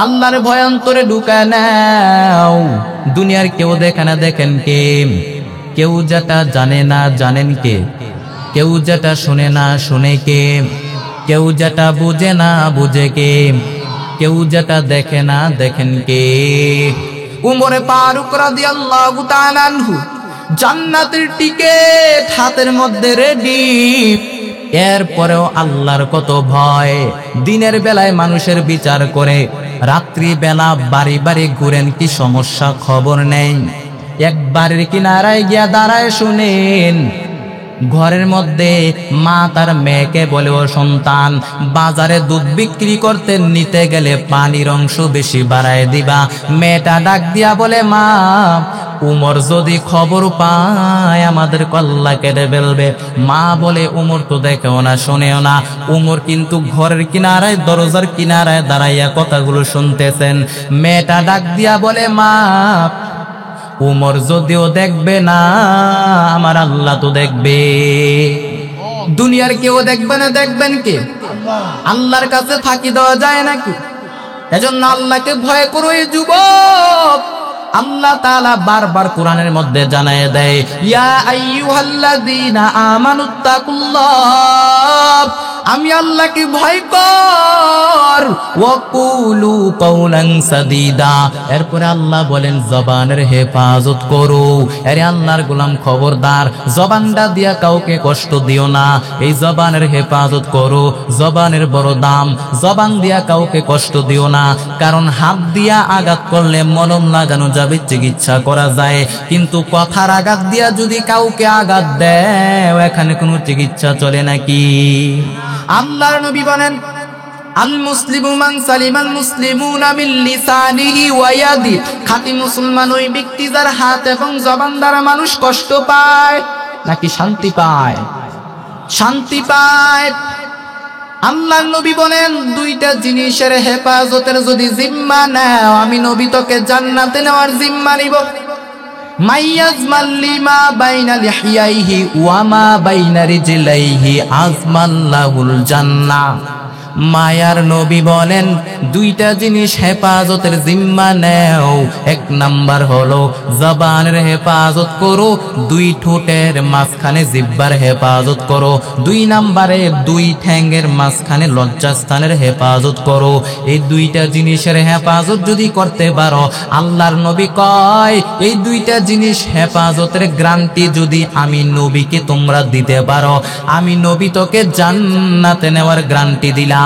আল্লাহর ভয় অন্তরে ঢুকায় নাও। দুনিয়ার কেউ দেখে না, দেখেন কে? কেউ যেটা জানে না, জানেন কে? কেউ যেটা শুনে না, শুনে কে? কেউ যেটা বুঝে না, বুঝে কে? কেউ যেটা দেখে না, দেখেন কে? উমরে ফারুক রাদিয়াল্লাহু তাআলা আনহু জান্নাতের টিকেট হাতের মধ্যে রেডি, এরপরেও আল্লাহর কত ভয়। দিনের বেলায় মানুষের বিচার করে, রাত্রি বেলা বাড়ি বাড়ি ঘুরেন, কি সমস্যা খবর নেই। এক বাড়ির কিনারায় গিয়া দাঁড়ায় শুনেন, ঘরের মধ্যে মা তার মেয়েকে বলে, ও সন্তান, বাজারে দুধ বিক্রি করতে নিতে গেলে পানির অংশ বেশি বাড়ায় দিবা। মেয়েটা ডাক দিয়া বলে, মা, উমর যদি খবর পায় আমাদের কল্লা কেটে ফেলবে। মা বলে, উমর তো দেখেও না, শোনেও না। উমর কিন্তু ঘরের কিনারায়, দরজার কিনারায় দাঁড়াইয়া কথাগুলো শুনতেছেন। মেয়েটা ডাক দিয়া বলে, মা, উমর যদিও দেখবে না, আমার আল্লাহ তো দেখবে। দুনিয়ার কেউ দেখবে না, দেখবেন কে? আল্লাহর কাছে ফাঁকি দেওয়া যায় নাকি? এজন্য আল্লাহকে ভয় করো এই যুবক। আল্লাহ তাআলা বারবার কোরআনের মধ্যে জানায় দেয়, ইয়া আইয়ুহাল্লাযীনা আমানুত্তাকুল্লাহ, আমি আল্লাহকে ভয় কর, ওয়াকুলু কাওলান সাদীদা। এরপরে আল্লাহ বলেন, জবানের হেফাজত করো। আরে আল্লাহর গোলাম, খবরদার, জবানটা দিয়া কাউকে কষ্ট দিও না। এই জবানের হেফাজত করো, জবানের বড় দাম। জবান দিয়া কাউকে কষ্ট দিও না, কারণ হাত দিয়া আঘাত করলে মলম লাগানো যাবে, চিকিৎসা করা যায়, কিন্তু কথার আঘাত দিয়া যদি কাউকে আঘাত দেয়, এখানে কোনো চিকিৎসা চলে নাকি? আল্লাহর নবী বলেন, আল মুসলিমু মান সালিমাল মুসলিমুনা মিন লিসানিহি ওয়া ইয়াদি, খাঁটি মুসলমান ওই ব্যক্তি যার হাত এবং জবান দ্বারা মানুষ কষ্ট পায় নাকি শান্তি পায়? শান্তি পায়। আল্লাহর নবী বলেন, দুইটা জিনিসের হেফাজতের যদি জিম্মা নাও, আমি নবী তোকে জান্নাতে নেওয়ার জিম্মা নিব। মাইয়াজমাল লিমা বাইনা লিহিয়াইহি ওয়া মা বাইনা রিজলাইহি আজমাল্লাহুল জান্নাহ। মায়ার নবী বলেন, দুইটা জিনিস হেফাজতের জিম্মা নেও। এক নাম্বার হলো জবানের হেফাজত করো, দুই ঠোঁটের মাঝখানে জিহ্বার হেফাজত করো। দুই নাম্বারে দুই ঠ্যাঙ্গের মাঝখানে লজ্জাস্থানের হেফাজত করো। এই দুইটা জিনিসের হেফাজত যদি করতে পারো, আল্লাহর নবী কয়, এই দুইটা জিনিস হেফাজতের গ্যারান্টি যদি আমি নবীকে তোমরা দিতে পারো, আমি নবী তোকে জান্নাতে নেওয়ার গ্যারান্টি দিলাম।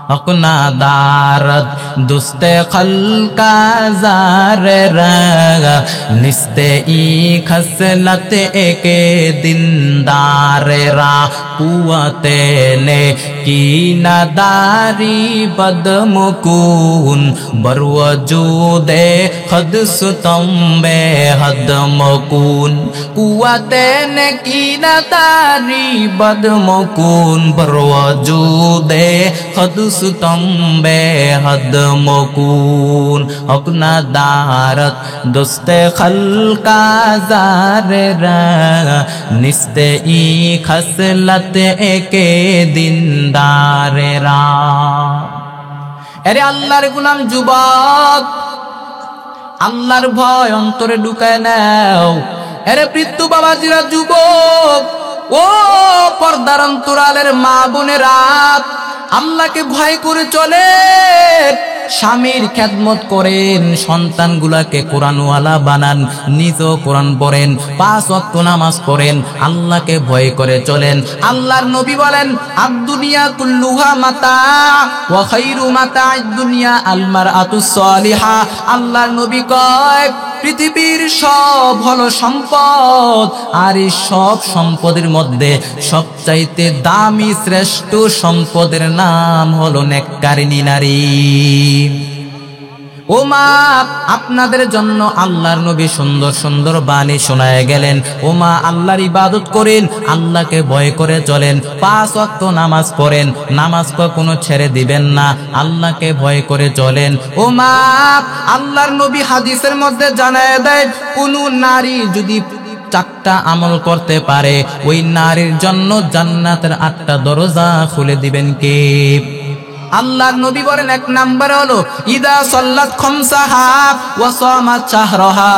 अपना दारत दुस्ते खल्का ज़ारे रगा निस्ते ई खसलत एके दिनदारे रा कुवते ने की नदारी बदमुकून बरवजूदे खद सुतम्बे हद मकून कुवते ने की नदारी बदमुकून बरवजूदे खद सुतम्बे हद मकून अपना दारत दोस्ते खल्का ज़ारे रगा निस्ते ई खसलत एके दिनदारे रा। এরে আল্লাহর গোলাম যুবক, আল্লাহর ভয় অন্তরে ঢুকায় নাও। এরে বৃদ্ধ বাবাজিরা যুবক, ও পর্দার অন্তরালের মা বোনেরা, আল্লাহকে ভয় করে চলে, স্বামীর খেদমত করেন, সন্তানগুলাকে কোরআনওয়ালা বানান, নিজেও কোরআন পড়েন, 5 ওয়াক্ত নামাজ পড়েন, আল্লাহকে ভয় করে চলেন। আল্লাহর নবী বলেন আদ-দুনিয়া কুল্লুহা মাতা ওয়া খায়রু মাতা'আদ দুনিয়া আল মারআতুস সালিহা। আল্লাহর নবী কয় পৃথিবীর সব হলো সম্পদ, আর এই সব সম্পদের মধ্যে সবচাইতে দামি শ্রেষ্ঠ সম্পদের নাম হলো নেককারিনী নারী। ও মা, আপনাদের জন্য আল্লাহর নবী সুন্দর সুন্দর বাণী শোনায় গেলেন। ও মা, আল্লাহর ইবাদত করেন, আল্লাহকে ভয় করে চলেন, 5 ওয়াক্ত নামাজ পড়েন, নামাজ কখনো ছেড়ে দিবেন না, আল্লাহকে ভয় করে চলেন। ও মা, আল্লাহর নবী হাদিসের মধ্যে জানায় দেয় কোন নারী যদি 4টা আমল করতে পারে, ওই নারীর জন্য জান্নাতের 8টা দরজা খুলে দিবেন কে? আল্লাহর নবী বলেন 1 নাম্বার হলো ইদা সাল্লাত খামসাহা ওয়া সামাত শাহরাহা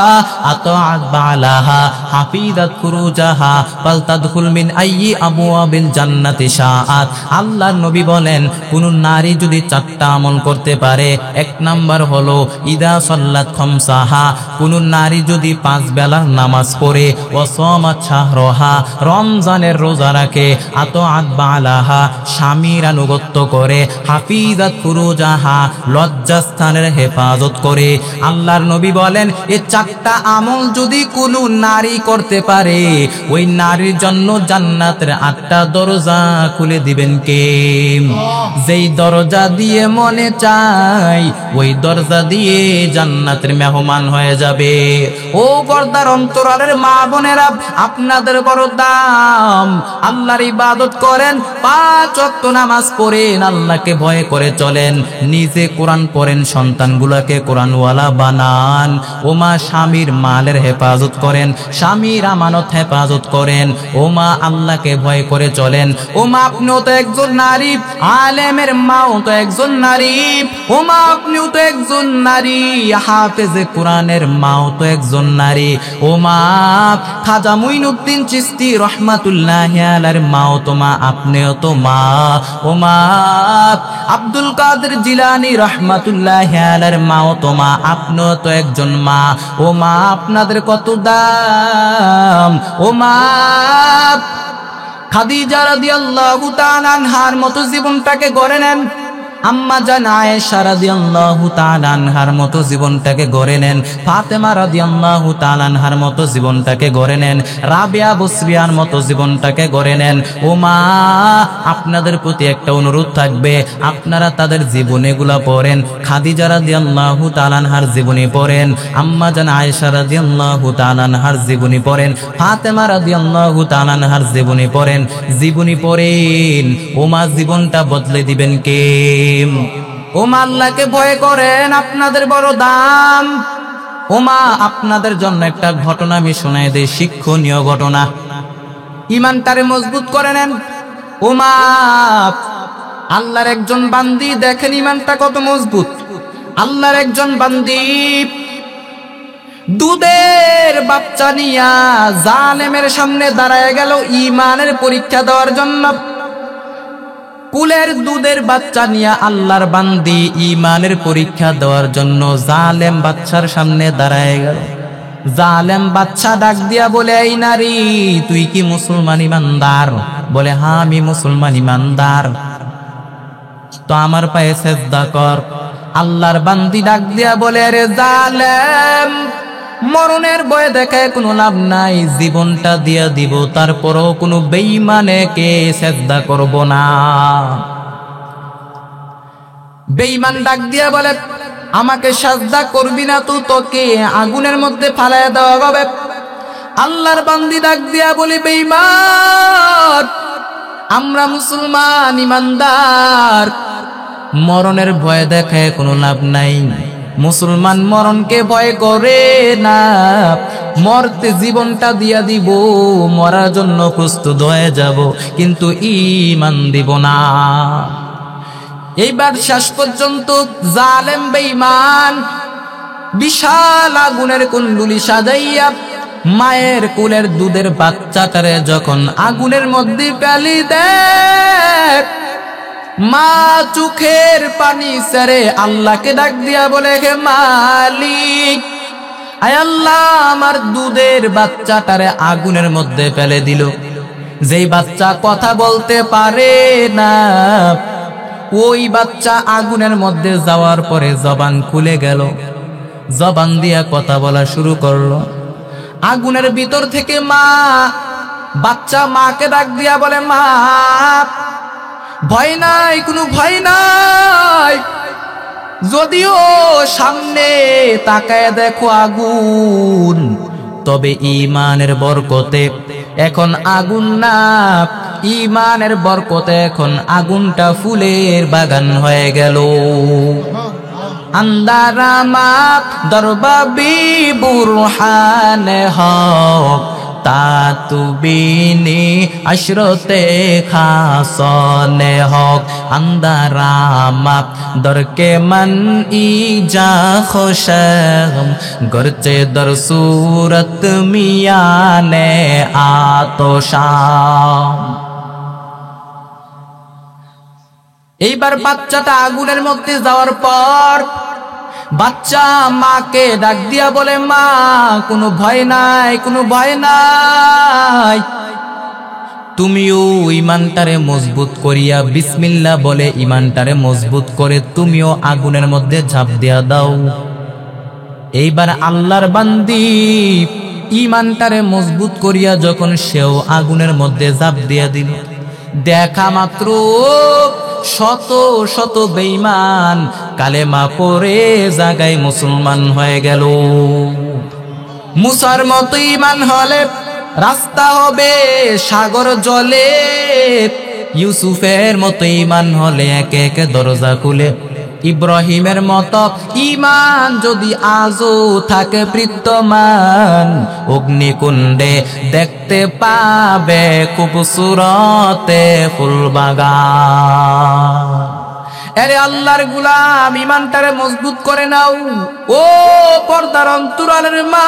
আতাআত বালাহা হাফিজাত ফুরুজাহা ফালতাদখুল মিন আইয়ি আবওয়াবিল জান্নাতি শাআত। আল্লাহর নবী বলেন কোন নারী যদি 4টা আমল করতে পারে, 1 নাম্বার হলো ইদা সাল্লাত খামসাহা, কোন নারী যদি 5 বেলার নামাজ পড়ে, ওয়া সামাত শাহরাহা, রমজানের রোজা রাখে, আতাআত বালাহা, স্বামীর আনুগত্য করে, হাফিজাত ফুরুজাহা, লজ্জাস্থানের হেফাজত করে। আল্লাহর নবী বলেন এই 4টা আমল যদি কোনো নারী করতে পারে, ওই নারীর জন্য জান্নাতের 8টা দরজা খুলে দিবেন কে? যেই দরজা দিয়ে মনে চাই ওই দরজা দিয়ে জান্নাতের মেহমান হয়ে যাবে। ও পর্দার অন্তরালের মা বোনেরা, আপনাদের বড় দাম, আল্লাহর ইবাদত করেন, 5 ওয়াক্ত নামাজ পড়েন, আল্লাহকে ভয় করে চলেন, নিজে কোরআন পড়েন, সন্তানগুলোকে কোরআনওয়ালা বানান। ও মা, স্বামীর মালের হেফাজত করেন, স্বামীর আমানত হেফাজত করেন। ও মা, আল্লাহকে ভয় করে চলেন। ও মা, আপনিও তো একজন নারী, আলেমের মাও তো একজন নারী। ও মা, আপনিও তো একজন নারী, হাফেজে কোরআনের মাও তো একজন নারী। ও মা, খাজা মুঈনুদ্দিন চিশতি রহমাতুল্লাহি আলাইহির মাও তো মা, আপনিও তো মা। ও মা, আব্দুল কাদের জিলানী রহমাতুল্লাহি আলাইহির মাও তো মা, আপনিও তো একজন মা। ও মা, আপনাদের কত দাম। ও মা, খাদিজা রাদিয়াল্লাহু তাআলা আনহার মতো জীবনটাকে গড়ে নেন, আম্মা জান আয়েশা রাদিয়াল্লাহু তাআলা আনহার মতো জীবনটাকে গড়ে নেন, ফাতেমা রাদিয়াল্লাহু তাআলা আনহার মতো জীবনটাকে গড়ে নেন, রাবিয়া বসরিয়ার মতো জীবনটাকে গড়ে নেন। ও মা, আপনাদের প্রতি একটা অনুরোধ থাকবে, আপনারা তাদের জীবনীগুলা পড়েন, খাদিজা রাদিয়াল্লাহু তাআলা আনহার জীবনী পড়েন, আম্মা জান আয়েশা রাদিয়াল্লাহু তাআলা আনহার জীবনী পড়েন, ফাতেমা রাদিয়াল্লাহু তাআলা আনহার জীবনী পড়েন, জীবনী পড়েন। ও মা, জীবনটা বদলে দিবেন কে? ও মা, আল্লাহকে ভয় করেন, আপনাদের বড় দাম। ও মা, আপনাদের জন্য একটা ঘটনা আমি শোনাই দেই, শিক্ষণীয় ঘটনা, ইমানটারে মজবুত করে নেন। ও মা, আল্লাহর একজন বান্দি, দেখেন ইমানটা কত মজবুত। আল্লাহর একজন বান্দি দুধের বাচ্চা নিয়া জালেমের সামনে দাঁড়ায় গেল ইমানের পরীক্ষা দেওয়ার জন্য। কুলের দুধের বাচ্চা নিয়ে আল্লাহর বান্দি ইমানের পরীক্ষা দেওয়ার জন্য জালেম বাচ্চার সামনে দাঁড়ায় গেল। জালেম বাচ্চা ডাক দিয়া বলে, এই নারী, তুই কি মুসলমান ইমানদার? বলে, হ্যাঁ, আমি মুসলমান ইমানদার। তো আমার পায়ে সেজদা কর। আল্লাহর বান্দি ডাক দিয়া বলে, রে জালেম, মরণের ভয় দেখায় কোনো লাভ নাই, জীবনটা দিয়া দিব, তারপরও কোনো বেঈমানকে সেজদা করব না। বেঈমান ডাক দিয়া বলে, আমাকে সেজদা করবি না তো তোকে আগুনের মধ্যে ফালাইয়া দেওয়া হবে। আল্লাহর বান্দি ডাক দিয়া বলে, বেঈমান, আমরা মুসলমান ইমানদার, মরণের ভয় দেখায় কোনো লাভ নাই। মুসলমান মরণকে ভয় করে না, মরতে জীবনটা দিয়া দিব, মরার জন্য প্রস্তুত হয়ে যাব, কিন্তু ঈমান দিব না। এইবার শেষ পর্যন্ত জালেম বেঈমান বিশাল আগুনের কুণ্ডুলি সাজাইয়া মায়ের কোলের দুধের বাচ্চাটারে যখন আগুনের মধ্যে ফেলি দেয়, মা চোখের পানি ছেড়ে আল্লাহকে ডাক দিয়া বলে, হে মালিক, আয় আল্লাহ, আমার দুধের বাচ্চাটারে আগুনের মধ্যে ফেলে দিল। যেই বাচ্চা কথা বলতে পারে না, ওই বাচ্চা আগুনের মধ্যে যাওয়ার পরে জবান খুলে গেল, জবান দিয়া কথা বলা শুরু করলো। আগুনের ভিতর থেকে বাচ্চা মাকে ডাক দিয়া বলে, মা, ভয় নাই, কোনো ভয় নাই, যদিও সামনে তাকায় দেখো আগুন, তবে ঈমানের বরকতে এখন আগুন না, ঈমানের বরকতে এখন আগুনটা ফুলের বাগান হয়ে গেল। আন্দারামা দরবাবি বুরহান হক তাতুবিনি আশরতে খাসনে হক। আন্দারামা দরকে মন ইজা খুশম গরচে দর সুরত মিয়ানে আতশাম। এইবার বাচ্চাটা আগুনের মধ্যে যাওয়ার পর বাচ্চা মাকে ডাক দিয়া বলে, মা, কোনো ভয় নাই, কোনো ভয় নাই, তুমিও ইমানটারে মজবুত করিয়া বিসমিল্লাহ বলে ইমানটারে মজবুত করে তুমিও আগুনের মধ্যে ঝাঁপ দিয়া দাও। এইবার আল্লাহর বান্দি ইমানটারে মজবুত করিয়া যখন সেও আগুনের মধ্যে ঝাঁপ দিয়া দিল, দেখা মাত্র শত শত বেঈমান কালেমা পড়ে জায়গায় মুসলমান হয়ে গেল। মুসার মতো ঈমান হলে রাস্তা হবে সাগর জলে, ইউসুফের মতো ঈমান হলে একে একে দরজা খুলে, ইব্রাহিমের মতো ঈমান যদি আজও থাকে বিদ্যমান, অগ্নিকুণ্ডে দেখতে পাবে খুবসুরতে ফুলবাগান। আরে আল্লাহর গোলাম, ঈমানটারে মজবুত করে নাও। ও পর্দার অন্তরালের মা,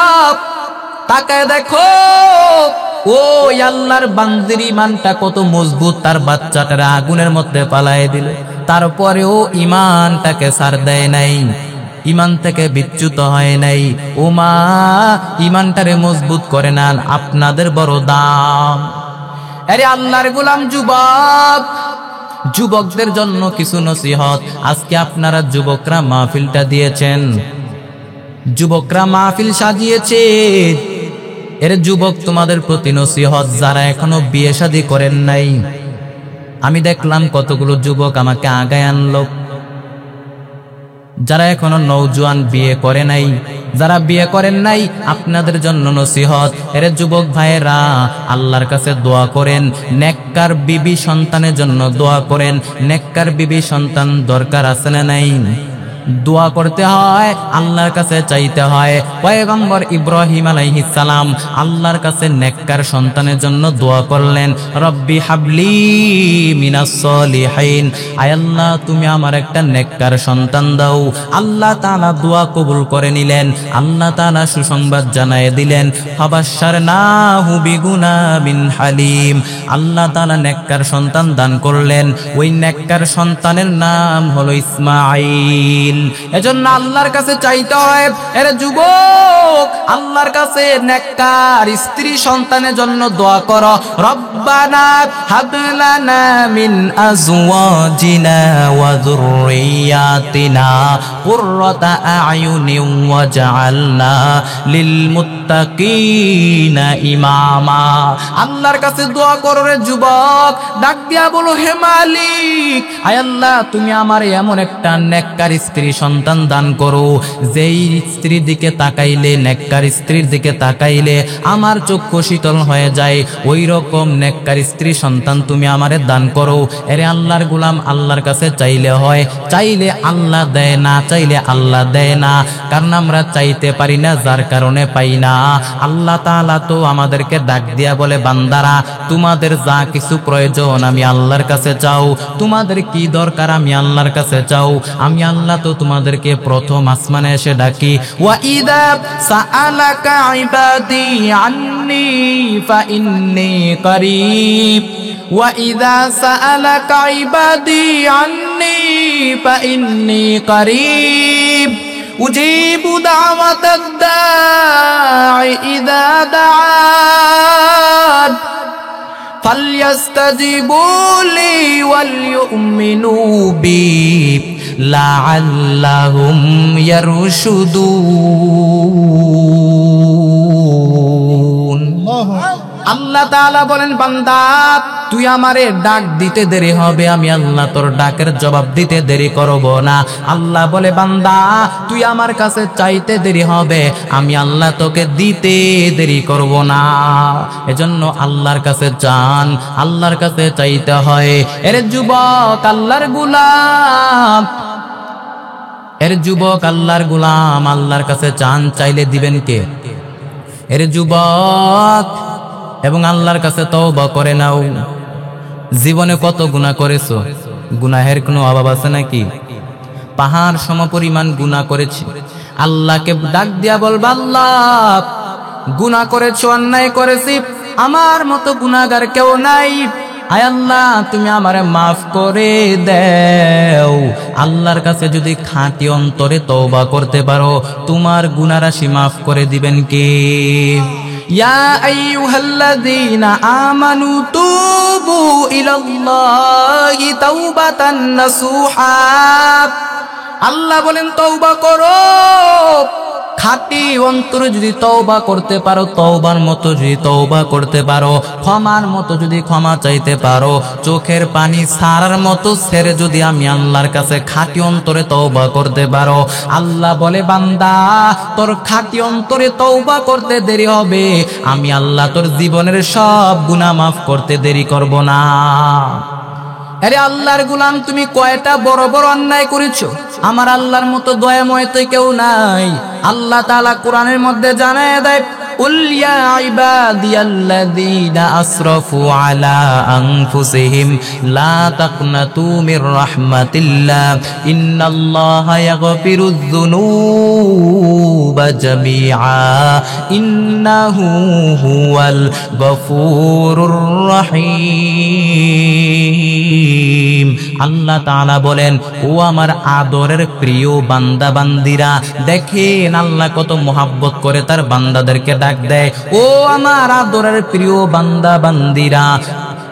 তাকায় দেখো, ও আল্লাহর বান্দির ঈমানটা কত মজবুত, তার বাচ্চাটারে আগুনের মধ্যে পালায় দিল, তারপরেও ঈমানটাকে ছাড় দেয় নাই, ঈমান থেকে বিচ্যুত হয় নাই। ও মা, ঈমানটারে মজবুত করে নেন, আপনাদের বড় দাম। আরে আল্লাহর গোলাম যুবকদের জন্য কিছু নসিহত। আজকে আপনারা যুবকরা মাহফিলটা দিয়েছেন, যুবকরা মাহফিল সাজিয়েছে, এর যুবক তোমাদের প্রতি নসিহত, যারা এখনো বিয়ে শাদী করেন নাই, আমি দেখলাম কতগুলো যুবক আমাকে আগায় আনলো, যারা এখনো নওজোয়ান বিয়ে করে নাই, যারা বিয়ে করেন নাই, আপনাদের জন্য নসিহত। এর যুবক ভাইয়েরা, আল্লাহর কাছে দোয়া করেন, নেককার বিবি সন্তানের জন্য দোয়া করেন। নেককার বিবি সন্তান দরকার আছে না নাই? দোয়া করতে হয়, আল্লাহর কাছে চাইতে হয়। পয়গম্বর ইব্রাহিম আলাইহিস সালাম আল্লাহর কাছে নেককার সন্তানের জন্য দোয়া করলেন, রব্বি হাবলি মিনাস সলিহিন, আয় আল্লাহ তুমি আমার একটা নেককার সন্তান দাও। আল্লাহ তাআলা দোয়া কবুল করে নিলেন। আল্লাহ তাআলা সুসংবাদ জানায় দিলেন, ফাবাশশারনাহু বিগুলামিন হালিম। আল্লাহ তাআলা নেককার সন্তান দান করলেন, ওই নেককার সন্তানের নাম হলো ইসমাঈল। এজন্য আল্লাহর কাছে চাইতে হয়। এর যুবক, আল্লাহর কাছে নেককার স্ত্রী সন্তানের জন্য দোয়া করো, রব্বি রব্বানা হাব লানা মিন আজওয়াজিনা ওয়া যুররিয়াতিনা কুররাতা আ'য়ুনিন ওয়াজআলনা লিল মুত্তাকিনা ইমামা। আল্লাহর কাছে দোয়া করো রে যুবক, ডাক দিয়া বলো, হে মালিক, আয় আল্লাহ তুমি আমার এমন একটা নেককার স্ত্রী সন্তান দান করো, যেই স্ত্রীর দিকে তাকাইলে, নেককার স্ত্রীর দিকে তাকাইলে আমার চক্ষু শীতল হয়ে যায়, ওই রকম নেককার স্ত্রী সন্তান তুমি আমারে দান করো। এরে আল্লাহর গোলাম, আল্লাহর কাছে চাইলে হয়, চাইলে আল্লাহ দেয়, না চাইলে আল্লাহ দেয় না, কারণ আমরা চাইতে পারি না, যার কারণে পাই না। আল্লাহ তাআলা তো আমাদেরকে ডাক দিয়া বলে, বান্দারা তোমাদের যা কিছু প্রয়োজন আমি আল্লাহর কাছে চাও, তোমাদের কি দরকার আমি আল্লাহর কাছে চাও। আমি আল্লাহ তো তোমাদেরকে প্রথম আসমানে এসে ডাকি, ওয়া ইযা সাআলাকা ইবাদি আন্নী ফাইন্নী করিব, ওয়া ইযা সাআলাকা ইবাদি আন্নী ফাইন্নী করিব উজিবু দাওয়াতাদ দাঈ ইযা দাআন ফালইস্তাজিবু লি ওয়াল ইউমিনু বি লাআল্লাহুম ইয়ারশুদুন। আল্লাহ তাআলা বলেন, বান্দা তুই আমারে ডাক দিতে দেরি হবে, আমি আল্লাহ তোর ডাকের জবাব দিতে দেরি করব না। আল্লাহ বলে, বান্দা তুই আমার কাছে চাইতে দেরি হবে, আমি আল্লাহ তোকে দিতে দেরি করব না। এজন্য আল্লাহর কাছে চান, আল্লাহর কাছে চাইতে হয়। এর যুবক আল্লাহর গোলাম, এর যুবক আল্লাহর গোলাম, আল্লাহর কাছে চান, চাইলে দিবেন কে? এর যুবক এবং আল্লাহর কাছে তওবা করে নাও। জীবনে কত গুনাহ করেছো? গুনাহের কোনো অভাব আছে নাকি? পাহাড় সমপরিমাণ গুনাহ করেছি, আল্লাহকে ডাক দিয়া বলবা, আল্লাহ গুনাহ করেছো, অন্যায় করেছি, আমার মতো গুনাহগার কেউ নাই, আয় আল্লাহ তুমি আমারে মাফ করে দাও। আল্লাহর কাছে যদি খাঁটি অন্তরে তওবা করতে পারো, তোমার গুনাহ রাশি মাফ করে দিবেন কে? ইয়া আইয়ুহাল্লাযীনা আমানু তুবু ইলাল্লাহি তাওবাতান নাসুহা। আল্লাহ বলেন তওবা করো, খাঁটি অন্তরে যদি তওবা করতে পারো, তওবার মতো যদি তওবা করতে পারো, ক্ষমার মতো যদি ক্ষমা চাইতে পারো, চোখের পানি ছাড়ার মতো ছেড়ে যদি আমি আল্লাহর কাছে খাঁটি অন্তরে তওবা করতে পারো, আল্লাহ বলে, বান্দা তোর খাঁটি অন্তরে তওবা করতে দেরি হবে, আমি আল্লাহ তোর জীবনের সব গুনাহ মাফ করতে দেরি করব না। আরে আল্লাহর গোলাম, তুমি কয়টা বড় বড় অন্যায় করেছো? আমার আল্লাহর মতো দয়াময় তো কেউ নাই। আল্লাহ তাআলা কোরআনের মধ্যে জানায় দেয়, কুল ইয়া ইবাদিয়াল্লাযীনা আসরাফু আলা আনফুসিহিম লা তাকনাতু মির রাহমাতিল্লাহ ইন্নাল্লাহা ইয়াগফিরুয যুনুবা জামিআ ইন্নাহু হুয়াল গফুরুর রহিম। আল্লাহ তাআলা বলেন, ও আমার আদরের প্রিয় বান্দা বান্দিরা, দেখেন আল্লাহ কত মোহাব্বত করে তার বান্দাদেরকে ডাক দেয়, ও আমার আদরের প্রিয় বান্দা বান্দিরা,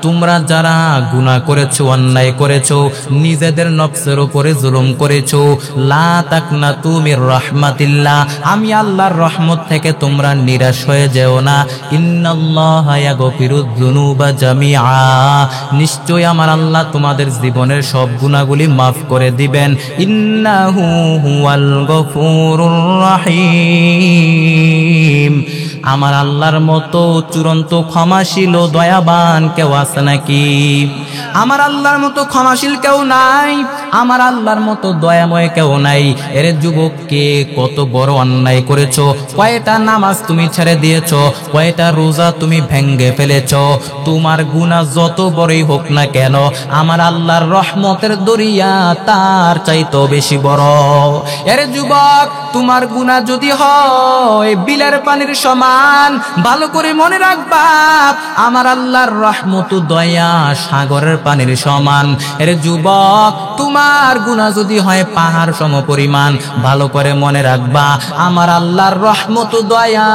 তোমরা যারা গুনাহ করেছো, অন্যায় করেছো, নিজেদের নফসের উপরে জুলুম করেছো, লা তাকনাতু মির রাহমাতিল্লাহ, আমি আল্লাহর রহমত থেকে তোমরা নিরাশ হয়ে যেও না। ইন্নাল্লাহা ইয়াগফিরুয যুনুবা জামিআ, নিশ্চয় আমার আল্লাহ তোমাদের জীবনের সব গুনাহগুলি মাফ করে দিবেন। ইন্নাহু হুয়াল গফুরুর রহিম, আমার আল্লাহর মতো চূড়ান্ত ক্ষমাশীল ও দয়াবান কেউ আছে নাকি? আমার আল্লাহর মতো ক্ষমাশীল কেউ নাই, আমার আল্লাহর মতো দয়াময় কেউ নাই। এর যুবক, কে কত বড় অন্যায় করেছো? কয়টা নামাজ তুমি ছেড়ে দিয়েছো? কয়টা রোজা তুমি ভেঙ্গে ফেলেছো? তোমার গুনাহ যত বড়ই হোক না কেন, আমার আল্লাহর রহমতের দরিয়া তার চাইতো বেশি বড়। এর যুবক, তোমার গুনাহ যদি হয় বিলের পানির সমান, ভালো করে মনে রাখবা আমার আল্লাহর রহমত দয়া সাগরের পানির সমান। এর যুবক, তোমার তোমার গুনাহ যদি হয় পাহাড় সমপরিমাণ, ভালো করে মনে রাখবা আমার আল্লাহর রহমত দয়া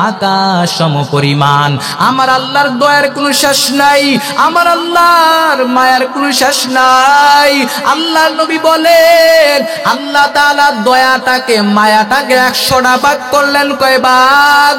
আকাশ সমপরিমাণ। আমার আল্লাহর দয়ার কোনো শেষ নাই, আমার আল্লাহর মায়ার কোনো শেষ নাই। আল্লাহর নবী বলেন আল্লাহ তাআলা দয়াটাকে মায়াটাকে 100টা ভাগ করলেন কয় ভাগ?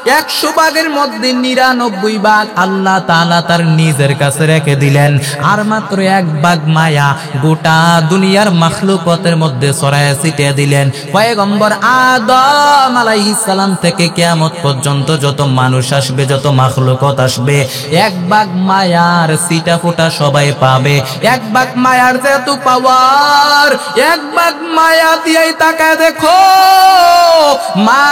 100 ভাগের মধ্যে 99 ভাগ আল্লাহ তাআলা তার নিজের কাছে রেখে দিলেন, আর মাত্র 1 ভাগ মায়া গোটা দুনিয়ার মাখলুকাতের মধ্যে ছড়ায় ছিটিয়ে দিলেন। পয়গম্বর আদম আলাইহিস সালাম থেকে কিয়ামত পর্যন্ত যত মানুষ আসবে, যত মাখলুকাত আসবে, 1 ভাগ মায়ার ছিটা ফোঁটা সবাই পাবে। 1 ভাগ মায়ার যেহেতু পাওয়ার, 1 ভাগ মায়া দিয়েই তাকায় দেখো, মা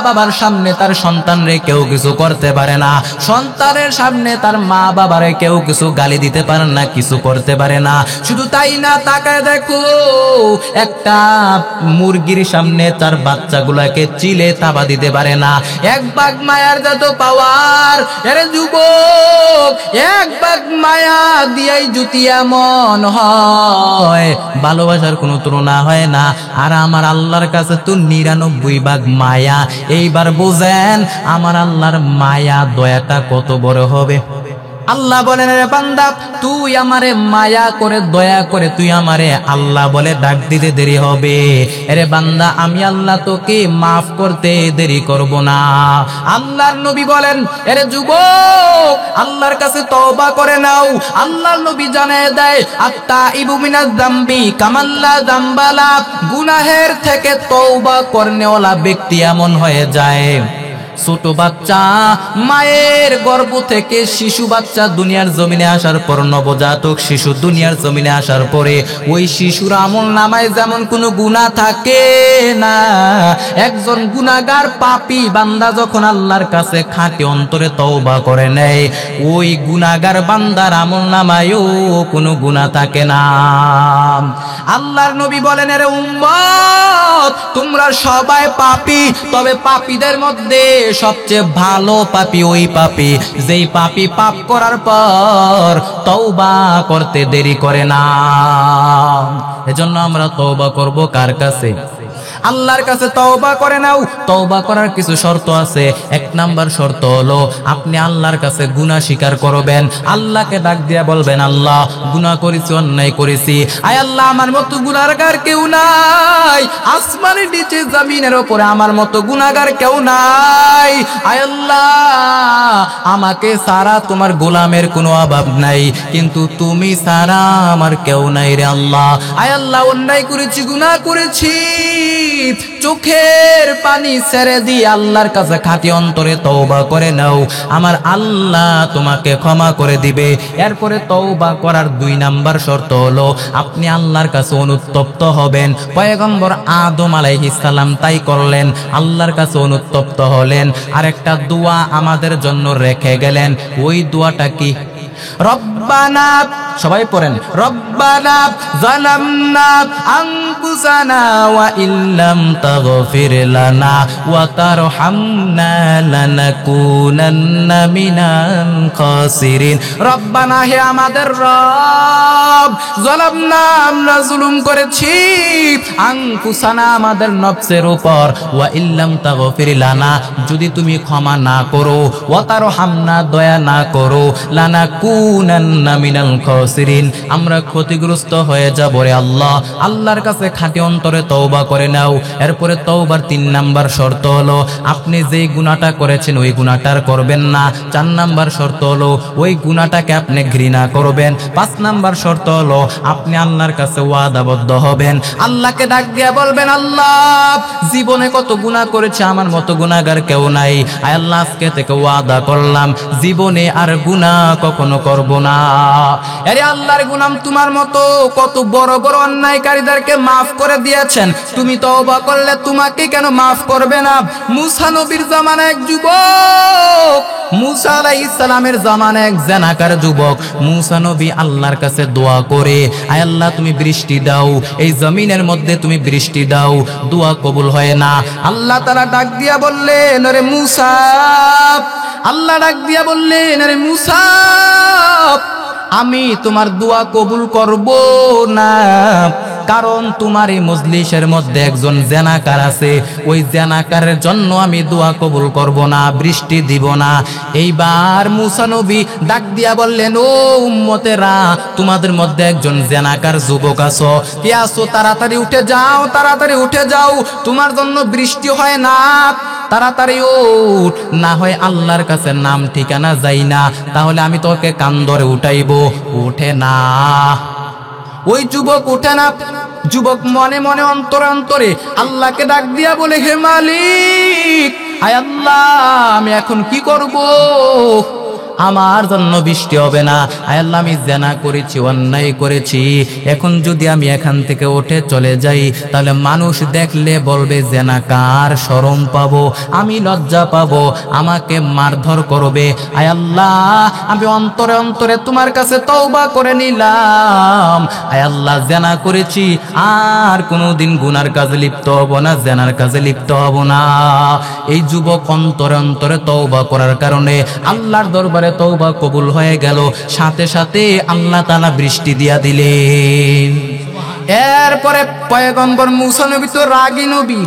বাবার সামনে তার সন্তান কেউ কিছু করতে পারে না, সন্তানের সামনে তার মা বাবারে কেউ কিছু গালি দিতে পারে না, কিছু করতে পারে না। শুধু তাই না, তাকায় দেখো একটা মুরগির সামনে তার বাচ্চাগুলোকে চিলে থাবা দিতে পারে না। 1 ভাগ মায়ার যত পাওয়ার, এরে যুবক, 1 ভাগ মায়া দিয়াই যদি এমন হয়, ভালোবাসার কোনো তুলনা হয় না। আর আমার আল্লাহর কাছে তো 99 ভাগ মায়া। এইবার বুঝেন আমার আল্লাহর মায়া দয়াটা কত বড় হবে। আল্লাহ বলেন রে বান্দা, তুই আমারে মায়া করে দয়া করে তুই আমারে আল্লাহ বলে ডাক দিতে দেরি হবে। আরে বান্দা, আমি আল্লাহ তোকে মাফ করতে দেরি করব না। আল্লাহর নবী বলেন, আরে যুবক, আল্লাহর কাছে তওবা করে নাও। আল্লাহর নবী জানায় দেয়, আত্তাইবু মিনাজ যামবি কামাল্লা যামবালা, গুনাহের থেকে তওবা করনেওয়ালা ব্যক্তি এমন হয়ে যায় ছোট বাচ্চা মায়ের গর্ভ থেকে শিশু বাচ্চা দুনিয়ার জমিনে আসার পর, নবজাতক শিশু দুনিয়ার জমিনে আসার পরে ওই শিশুর আমল নামায় যেমন কোনো গুনাহ থাকে না, একজন গুনাহগার পাপী বান্দা যখন আল্লাহর কাছে খাঁটি অন্তরে তওবা করে নেয়, ওই গুনাহগার বান্দার আমল নামায়ও কোনো গুনাহ থাকে না। আল্লাহর নবী বলেন, আরে উম্মত, তোমরা সবাই পাপী, তবে পাপীদের মধ্যে সবচেয়ে ভালো পাপী ওই পাপী যেই পাপী পাপ করার পর তওবা করতে দেরি করে না। এজন্য আমরা তওবা করব কার কাছে? আল্লাহর কাছে তওবা করে নাও। তওবা করার কিছু শর্ত আছে। 1 নাম্বার শর্ত হলো আপনি আল্লাহর কাছে গুনাহ স্বীকার করবেন, আল্লাহকে ডাক দিয়ে বলবেন, আল্লাহ গুনাহ করেছি, অন্যায় করেছি, আয় আল্লাহ আমার মতো গুনাহগার কেউ নাই, আসমানের নিচে জমিনের উপরে আমার মতো গুনাহগার কেউ নাই, আয় আল্লাহ আমাকে সারা তোমার গোলামের কোনো অভাব নাই, কিন্তু তুমি সারা আমার কেউ নাই রে আল্লাহ। আয় আল্লাহ অন্যায় করেছি, গুনাহ করেছি, চোখের পানি ছেড়ে দিয়ে আল্লাহর কাছে খাঁটি অন্তরে তওবা করে নাও, আমার আল্লাহ তোমাকে ক্ষমা করে দিবে। এরপরে তওবা করার 2 নাম্বার শর্ত হলো আপনি আল্লাহর কাছে অনুতপ্ত হবেন। পয়গম্বর আদম আলাইহিস সালাম তাই করলেন, আল্লাহর কাছে অনুতপ্ত হলেন। আরেকটা দোয়া আমাদের জন্য রেখে গেলেন। ওই দোয়াটা কি? রব্বানা, সবাই পড়েন, রব্বানা যালামনা আনফুসানা ওয়া ইল্লাম তাগফির লানা ওয়া তারহামনা লানাকুনান্না মিনাল খাসিরিন। রব্বানা, হে আমাদের রব, যালামনা, আমরা জুলুম করেছি, আনফুসানা, আমাদের নফসের উপর, ওয়া ইল্লাম তাগফির লানা, যদি তুমি ক্ষমা না করো, ওয়া তারহামনা, দয়া না করো, লানাকুনান্না মিনাল খাসিরিন, আমরা ক্ষতিগ্রস্ত হয়ে যাব রে আল্লাহ। আল্লাহর কাছে খাঁটি অন্তরে তওবা করে নাও। এরপরে তওবার 3 নাম্বার শর্ত হলো আপনি যেই গুনাহটা করেছেন ওই গুনাহটা করবেন না। 4 নাম্বার শর্ত হলো ওই গুনাহটাকে আপনি ঘৃণা করবেন। 5 নাম্বার শর্ত হলো আপনি আল্লাহর কাছে ওয়াদাবদ্ধ হবেন, আল্লাহকে ডাক দিয়ে বলবেন, আল্লাহ জীবনে কত গুনাহ করেছে, আমার মতো গুনাহগার কেউ নাই, আয় আল্লাহ আজকে থেকে ওয়াদা করলাম জীবনে আর গুনাহ কখনো করব না। আরে আল্লাহর গোলাম, তোমার মতো কত বড় বড় অন্যায়কারীদেরকে মাফ করে দিয়েছেন, তুমি তওবা করলে তোমাকে কেন মাফ করবে না? মুসা নবীর জামানায় এক যুবক, মুসা আলাইহিস সালামের জামানায় এক জেনাকার যুবক, মুসা নবী আল্লাহর কাছে দোয়া করে, আয় আল্লাহ তুমি বৃষ্টি দাও, এই জমিনের মধ্যে তুমি বৃষ্টি দাও। দোয়া কবুল হয় না। আল্লাহ তাআলা ডাক দিয়া বললেন, আরে মুসা, আল্লাহ ডাক দিয়া বললেন, আরে মুসা, আমি তোমার দোয়া কবুল করব না, কারণ তোমার এই মজলিসের মধ্যে একজন জেনাকার আছে, ওই জেনাকারের জন্য আমি দোয়া কবুল করব না, বৃষ্টি দিব না। এইবার মুসা নবী ডাক দিয়া বললেন, ও উম্মতেরা, তোমাদের মধ্যে একজন জেনাকার যুবক আছো, কে আছো, তাড়াতাড়ি উঠে যাও, তাড়াতাড়ি উঠে যাও, তোমার জন্য বৃষ্টি হয় না, তাড়াতাড়ি উঠ, না হয় আল্লাহর কাছে নাম ঠিকানা যাই না, তাহলে আমি তোকে কান ধরে উঠাইবো। উঠে না, ওই যুবক উঠে না। যুবক মনে মনে অন্তরে অন্তরে আল্লাহকে ডাক দিয়া বলে, হে মালিক, আয় আল্লাহ, আমি এখন কি করব? আমার জন্য বৃষ্টি হবে না। আয় আল্লাহ, আমি জেনা করেছি, অন্যায় করেছি, এখন যদি আমি এখান থেকে উঠে চলে যাই, তাহলে মানুষ দেখলে বলবে জেনাকার, শরম পাবো, আমি লজ্জা পাবো, আমাকে মারধর করবে। আয় আল্লাহ, আমি অন্তরে অন্তরে তোমার কাছে তওবা করে নিলাম। আয় আল্লাহ, জেনা করেছি, আর কোনোদিন গুনার কাজে লিপ্ত হব না, জেনার কাজে লিপ্ত হব না। এই যুবক অন্তরে অন্তরে তওবা করার কারণে আল্লাহর দরবারে তওবা কবুল হয়ে গেল, সাথে সাথে আল্লাহ তাআলা বৃষ্টি দিয়া দিলেন। এরপরে পয়গম্বর মুসা নবী তো রাগী নবী,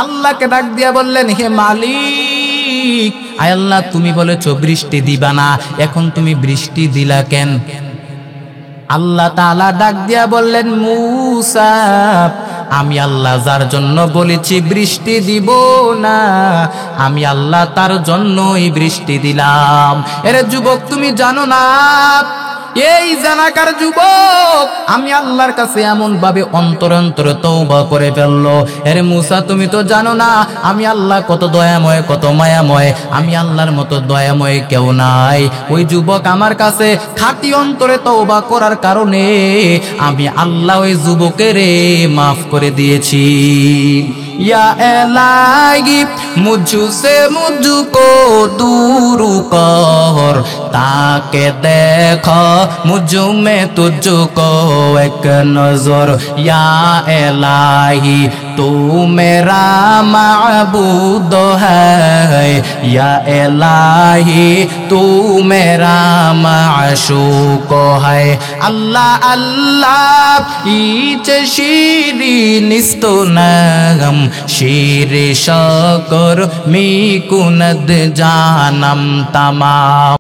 আল্লাহকে ডাক দিয়া বললেন, হে মালিক, আয় আল্লাহ, তুমি বলেছো বৃষ্টি দিবা না, এখন তুমি বৃষ্টি দিলা কেন? আল্লাহ তাআলা ডাক দিয়া বললেন, মুসা, আমি আল্লাহ যার জন্য বলেছি বৃষ্টি দিব না, আমি আল্লাহ তার জন্যই বৃষ্টি দিলাম। এরে যুবক, তুমি জানো না, এই জানাকার যুবক আমি আল্লাহর কাছে এমন ভাবে অন্তর অন্তরে তওবা করে ফেললো। এরে মুসা, তুমি তো জানো না আমি আল্লাহ কত দয়াময়, কত মায়াময়, আমি আল্লাহর মতো দয়াময় কেউ নাই। ওই যুবক আমার কাছে খাঁটি অন্তরে তওবা করার কারণে আমি আল্লাহ ওই যুবকের মাফ করে দিয়েছি। या इलाही मुझसे मुझको दूर कर, ताके देखो मुझ में तुझको एक नजर। या इलाही तू मेरा माबूद है, या इलाही तू मेरा माशूक है। अल्लाह अल्लाह इच शीरी निस्तो नगम शीर शकर मी कुनद जानम तमाम।